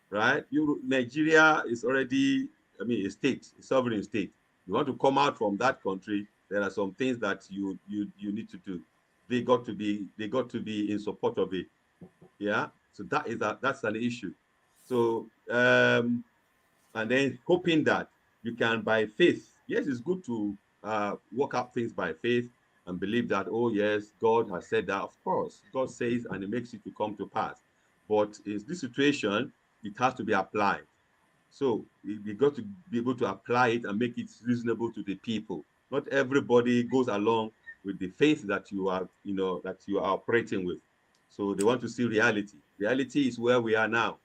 right? Nigeria is already, I mean, a state, a sovereign state. You want to come out from that country, there are some things that you need to do. They got to be in support of it. Yeah. So that's an issue. So and then hoping that you can, by faith, yes, it's good to work out things by faith and believe that, oh yes, God has said that. Of course, God says, and it makes it to come to pass. But in this situation, it has to be applied. So we got to be able to apply it and make it reasonable to the people. Not everybody goes along with the faith that you are, that you are operating with. So they want to see reality. Reality is where we are now,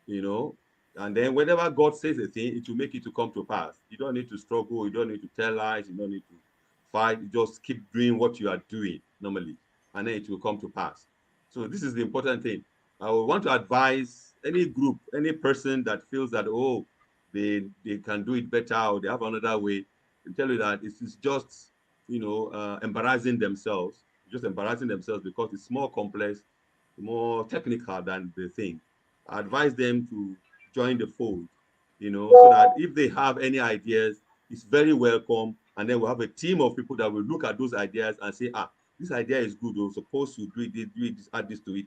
and then whenever God says a thing, it will make it to come to pass. You don't need to struggle. You don't need to tell lies. You don't need to fight. You just keep doing what you are doing normally, and then it will come to pass. So this is the important thing. I would want to advise any group, any person that feels that, oh, they can do it better or they have another way, and tell you that it is just, embarrassing themselves, because it's more complex, more technical than they think. I advise them to join the fold, so that if they have any ideas, it's very welcome. And then we'll have a team of people that will look at those ideas and say, this idea is good. We're supposed to do it, add this to it,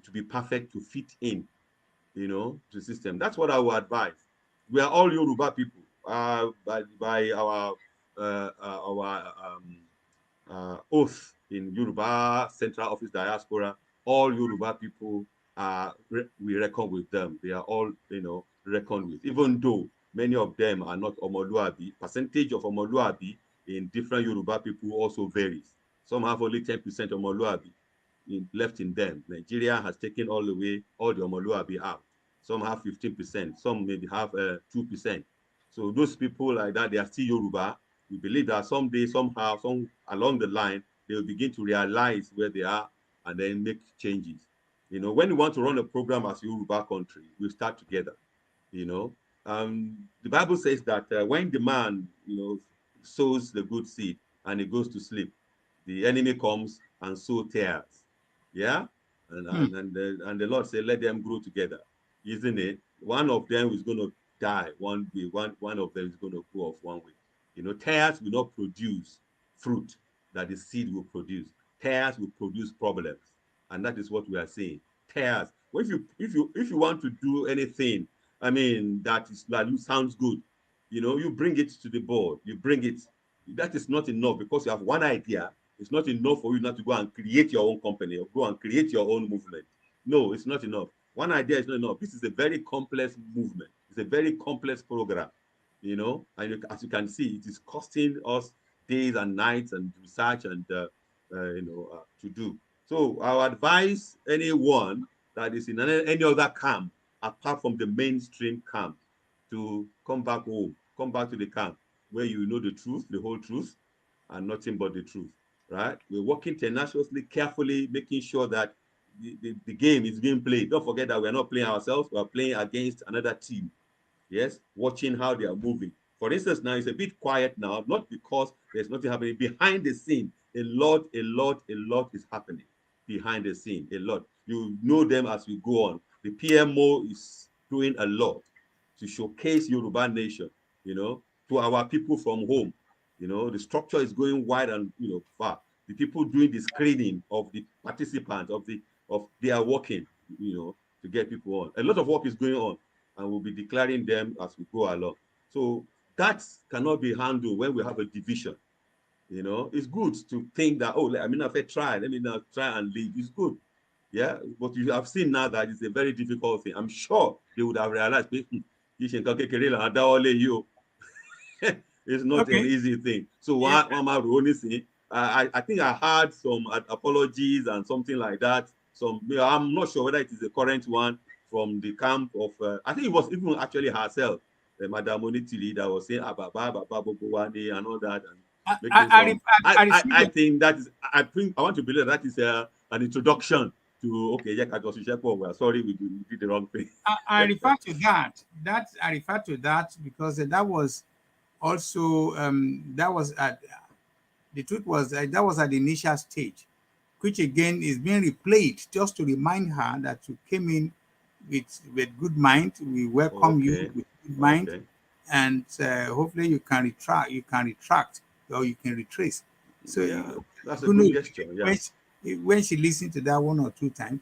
to be perfect, to fit in, to the system. That's what I would advise. We are all Yoruba people by our oath in Yoruba Central Office Diaspora. All Yoruba people, we reckon with them. They are all, reckoned with, even though many of them are not Omoluabi. Percentage of Omoluabi in different Yoruba people also varies. Some have only 10% Omoluabi left in them. Nigeria has taken all the Omoluabi out. Some have 15%. Some maybe have 2%. So those people like that, they are still Yoruba. We believe that someday, somehow, along the line, they will begin to realize where they are and then make changes. When we want to run a program as Yoruba country, we start together. The Bible says that when the man, sows the good seed and he goes to sleep, the enemy comes and sow tares. Yeah, and the Lord said, let them grow together, isn't it? One of them is going to die one way. One of them is going to go off one way. Tares will not produce fruit that the seed will produce. Tares will produce problems, and that is what we are saying. Tares. Well, if you want to do anything, that sounds good, you bring it to the board. You bring it. That is not enough, because you have one idea. It's not enough for you not to go and create your own company or go and create your own movement. No, it's not enough. One idea is not enough. This is a very complex movement. It's a very complex program, and as you can see, it is costing us days and nights and research and to do. So I would advise anyone that is in any other camp apart from the mainstream camp to come back home, come back to the camp where you know the truth, the whole truth, and nothing but the truth. Right? We're working tenaciously, carefully, making sure that the game is being played. Don't forget that we're not playing ourselves, we're playing against another team. Yes, watching how they are moving. For instance, now it's a bit quiet now, not because there's nothing happening. Behind the scene, a lot is happening behind the scene, a lot. You know them as we go on. The PMO is doing a lot to showcase Yoruba nation, to our people from home. The structure is going wide and far. The people doing the screening of the participants they are working, to get people on. A lot of work is going on, and we'll be declaring them as we go along. So that cannot be handled when we have a division. It's good to think that, if I try, let me now try and lead. It's good. Yeah, but you have seen now that it's a very difficult thing. I'm sure they would have realized it's not an easy thing. So I think I heard some apologies and something like that. I'm not sure whether it is the current one from the camp of I think it was even actually herself, Madam Onitili, that was saying Baba and all that, and I think that is I want to believe that is an introduction to we're sorry we did the wrong thing. I refer to that. I refer to that because that was also that was at the truth was that was at the initial stage, which again is being replayed just to remind her that you came in with good mind. We welcome you with good mind, and hopefully you can retract or you can retrace. So that's a good gesture. Yeah. When she listened to that one or two times,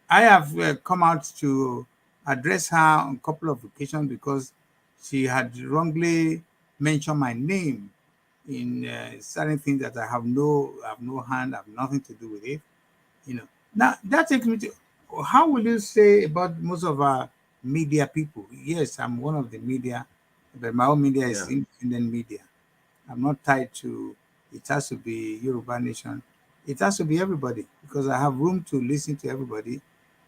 I have come out to address her on a couple of occasions because she had wrongly mentioned my name in certain things that I have no hand, I have nothing to do with it. Now that takes me to how will you say about most of our media people? Yes, I'm one of the media, but my own media is independent media. I'm not tied to it has to be Yoruba Nation. It has to be everybody because I have room to listen to everybody.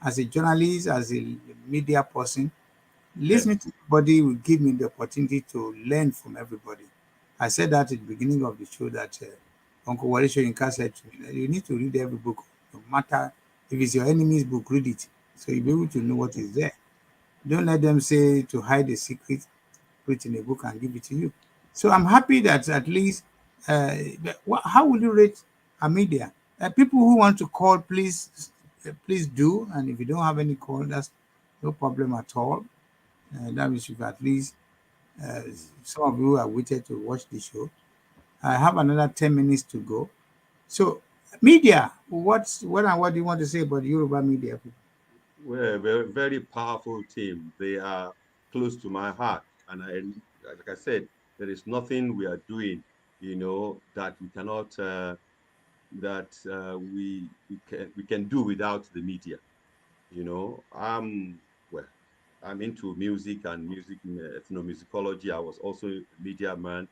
As a journalist, as a media person, listening to everybody will give me the opportunity to learn from everybody. I said that at the beginning of the show that Uncle Wale Soyinka said to me, that you need to read every book, no matter if it's your enemy's book, read it. So you'll be able to know what is there. Don't let them say to hide a secret, put it in a book and give it to you. So I'm happy that at least, how will you rate a media? People who want to call, please do. And if you don't have any call, that's no problem at all. That means you've at least, uh, some of you are waited to watch the show. I have another 10 minutes to go. So, media, what do you want to say about Yoruba media? We're a very, very powerful team. They are close to my heart. And like I said, there is nothing we are doing, that we cannot, we can do without the media. Well, I'm into music and music ethnomusicology. I was also a media man,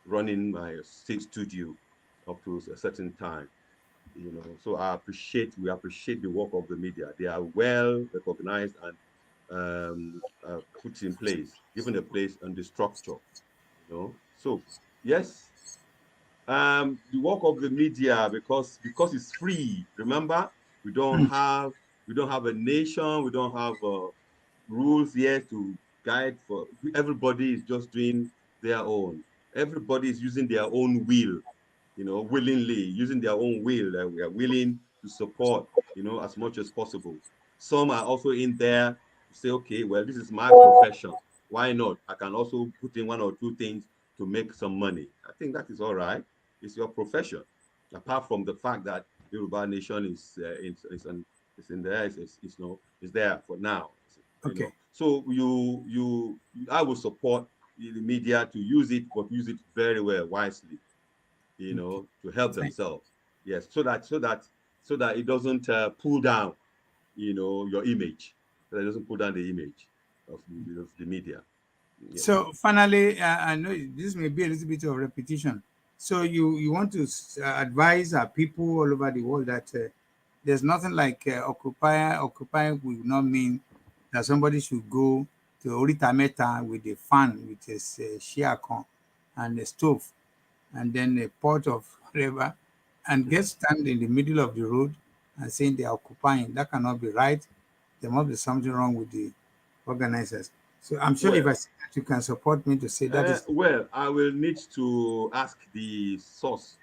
running my state studio up to a certain time. So we appreciate the work of the media. They are well recognized and put in place, given a place and the structure. So yes, the work of the media because it's free. Remember, we don't have a nation, we don't have rules here to guide for. Everybody is just doing their own. Everybody is using their own will, willingly using their own will that we are willing to support, as much as possible. Some are also in there to say, okay, well, this is my profession. Why not? I can also put in one or two things to make some money. I think that is all right. It's your profession. Apart from the fact that Yoruba Nation is in there, is there for now. Okay. So I will support the media to use it, but use it very well, wisely, to help themselves. Yes, so that it doesn't pull down, your image. So that it doesn't pull down the image of the media. Yes. So finally, I know this may be a little bit of repetition. So you want to advise people all over the world that there's nothing like occupy. Occupy will not mean that somebody should go to Orita Meta with a fan, with his share con and a stove, and then a pot of whatever, and get stand in the middle of the road and saying they are occupying. That cannot be right. There must be something wrong with the organizers. So I'm sure if I say that, you can support me to say that is. Well, I will need to ask the source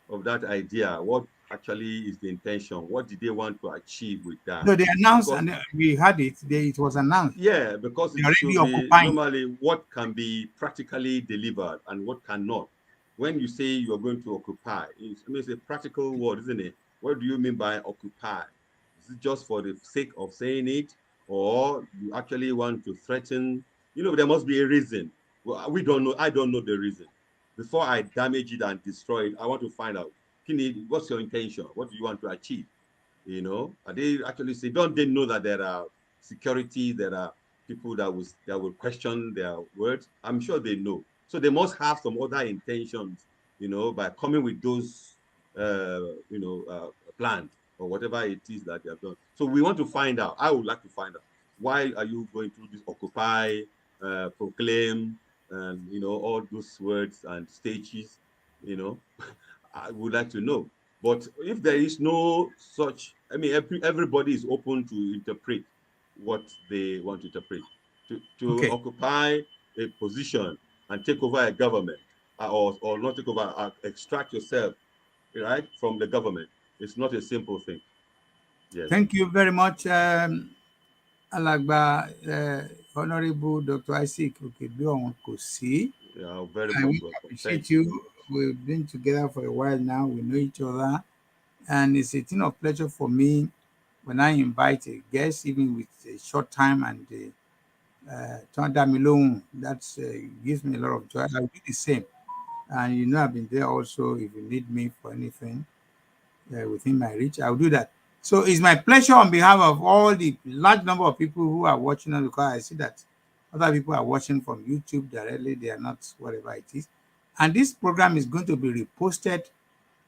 of that idea. What actually is the intention? What did they want to achieve with that? No, they announced, and we had it. It was announced. Yeah, because They're it should already be occupying. normally what can be practically delivered and what cannot. When you say you're going to occupy, it's a practical word, isn't it? What do you mean by occupy? Is it just for the sake of saying it, or you actually want to threaten? There must be a reason. Well, we don't know. I don't know the reason. Before I damage it and destroy it, I want to find out. What's your intention? What do you want to achieve? Are they actually say? Don't they know that there are security? There are people that will question their words. I'm sure they know. So they must have some other intentions, by coming with those, plans or whatever it is that they have done. So we want to find out. I would like to find out, why are you going through this occupy, proclaim, and all those words and stages. I would like to know. But if there is no such, everybody is open to interpret what they want to interpret. To occupy a position and take over a government, or not take over, extract yourself, right, from the government. It's not a simple thing. Yes. Thank you very much, Alagba, Honorable Dr. Isaac OKEBIORUNKOSI. Yeah, very I much really welcome. appreciate you. We've been together for a while now. We know each other. And it's a thing of pleasure for me when I invite a guest, even with a short time, and that gives me a lot of joy. I'll do the same. And I've been there also. If you need me for anything within my reach, I'll do that. So it's my pleasure on behalf of all the large number of people who are watching us, because I see that Other people are watching from YouTube directly. They are not whatever it is. And this program is going to be reposted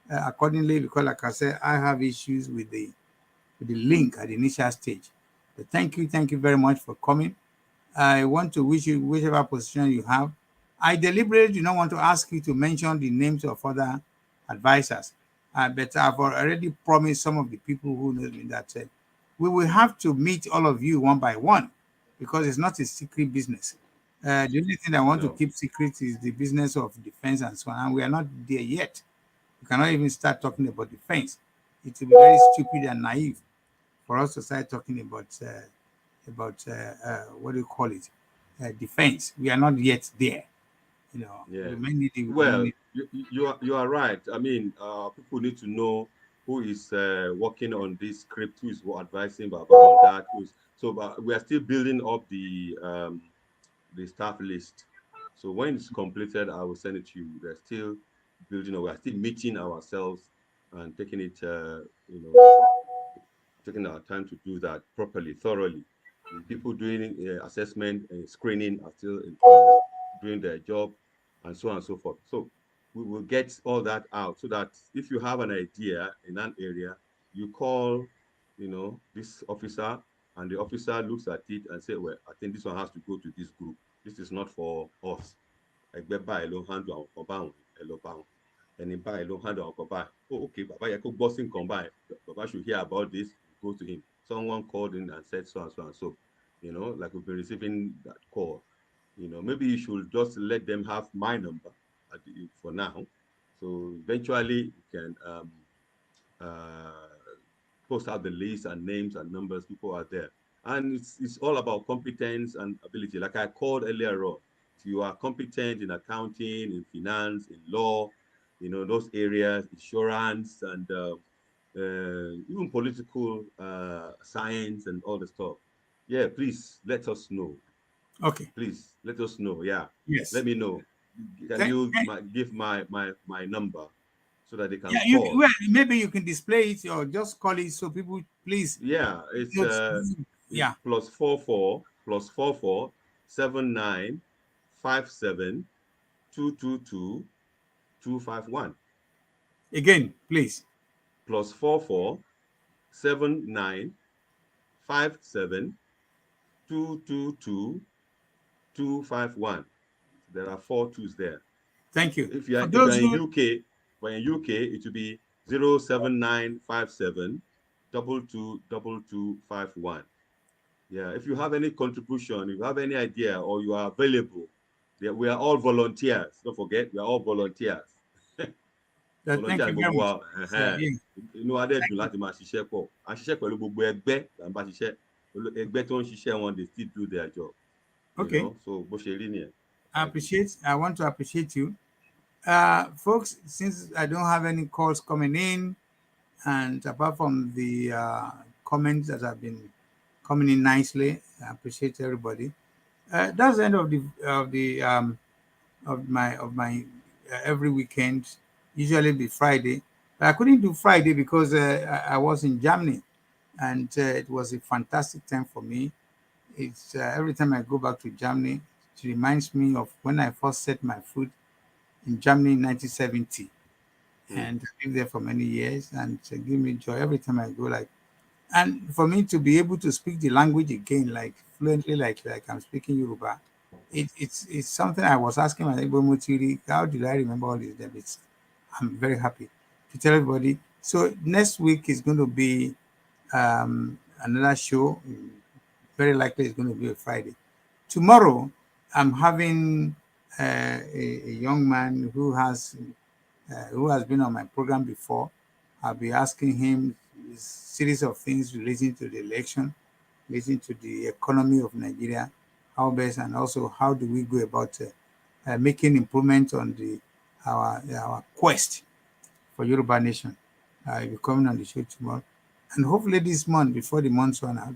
accordingly, because like I said, I have issues with the link at the initial stage. But thank you very much for coming. I want to wish you, whichever position you have. I deliberately do not want to ask you to mention the names of other advisors, but I've already promised some of the people who know me that we will have to meet all of you one by one, because it's not a secret business. The only thing I want to No. keep secret is the business of defense and so on, and we are not there yet. We cannot even start talking about defense. It will be very stupid and naive for us to start talking about what do you call it, defense. We are not yet there. You know, Yeah. we may need it. Well, you are right. I mean, people need to know who is working on this script, who is advising about that. So we are still building up the staff list. So when it's completed, I will send it to you. We're still building, or we are still meeting ourselves and taking it, taking our time to do that properly, thoroughly. The people doing assessment and screening are still doing their job, and so on and so forth. So we will get all that out, so that if you have an idea in an area, you call, this officer, and the officer looks at it and say, well, I think this one has to go to this group. This is not for us. Ẹgbẹ́ báyìí ló handle àwọn kan báwọn, ẹ lọ bá wọn. Ẹni báyìí ló handle àwọn kan báyìí. Oh, okay, bàbá yẹ kó gbọ́ sí nǹkan báyìí. Bàbá should hear about this. Go to him. Someone called in and said so and so and so. Like we've been receiving that call. Maybe you should just let them have my number for now. So eventually you can post out the list and names and numbers. People are there. And it's all about competence and ability. Like I called earlier on, if you are competent in accounting, in finance, in law, those areas, insurance, and even political science and all the stuff. Yeah, please let us know. Okay. Please let us know. Yeah. Yes. Let me know. Can you give my number so that they can call? Well, maybe you can display it or just call it so people please. Yeah, it's yeah. +44 +44 79 57 222 251. Again, please. +44 79 57 222 251. There are 4 2s there. Thank you. If you're in UK, it will be 07957 222251. Yeah, if you have any contribution, if you have any idea, or you are available, we are all volunteers. Don't forget, we are all volunteers. Thank you very much. Inú wa dẹ̀ dùn láti máa ṣiṣẹ́ pọ̀. A ṣiṣẹ́ pẹ̀lú gbogbo ẹgbẹ́ là ń bá ṣiṣẹ́. Ẹgbẹ́ tó ń ṣiṣẹ́ wọn, they still do their job. Okay. So bó ṣe rí nìyẹn. I want to appreciate you. Folks, since I don't have any calls coming in, and apart from the comments that have been coming in nicely, I appreciate everybody. That's the end of my every weekend. Usually be Friday, but I couldn't do Friday because I was in Germany, and it was a fantastic time for me. It's every time I go back to Germany, it reminds me of when I first set my foot in Germany in 1970, and I lived there for many years, and it gives me joy every time I go. And for me to be able to speak the language again, like fluently, like I'm speaking Yoruba, it's something I was asking myself, how did I remember all these debits? I'm very happy to tell everybody. So next week is going to be another show. Very likely it's going to be a Friday. Tomorrow, I'm having a young man who has been on my program before. I'll be asking him a series of things relating to the election, relating to the economy of Nigeria, how best, and also how do we go about making improvement on our quest for Yoruba nation. I'll be coming on the show tomorrow, and hopefully this month, before the month's run out,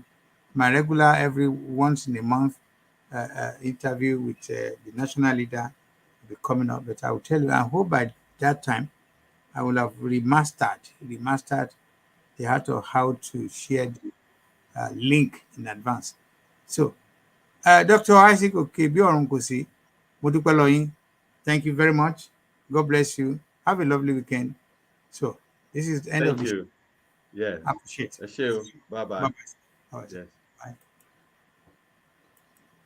my regular every once in a month interview with the national leader will be coming up. But I will tell you, I hope by that time I will have remastered the art of how to share the link in advance. So Dr. Isaac OKEBIORUNKOSI, mo dúpẹ́ lọ́wọ́ yín. Thank you very much. God bless you. Have a lovely weekend. So this is the end of Thank the show. you. Yes. I appreciate it. Bye bye. Bye-bye. All right. Yes.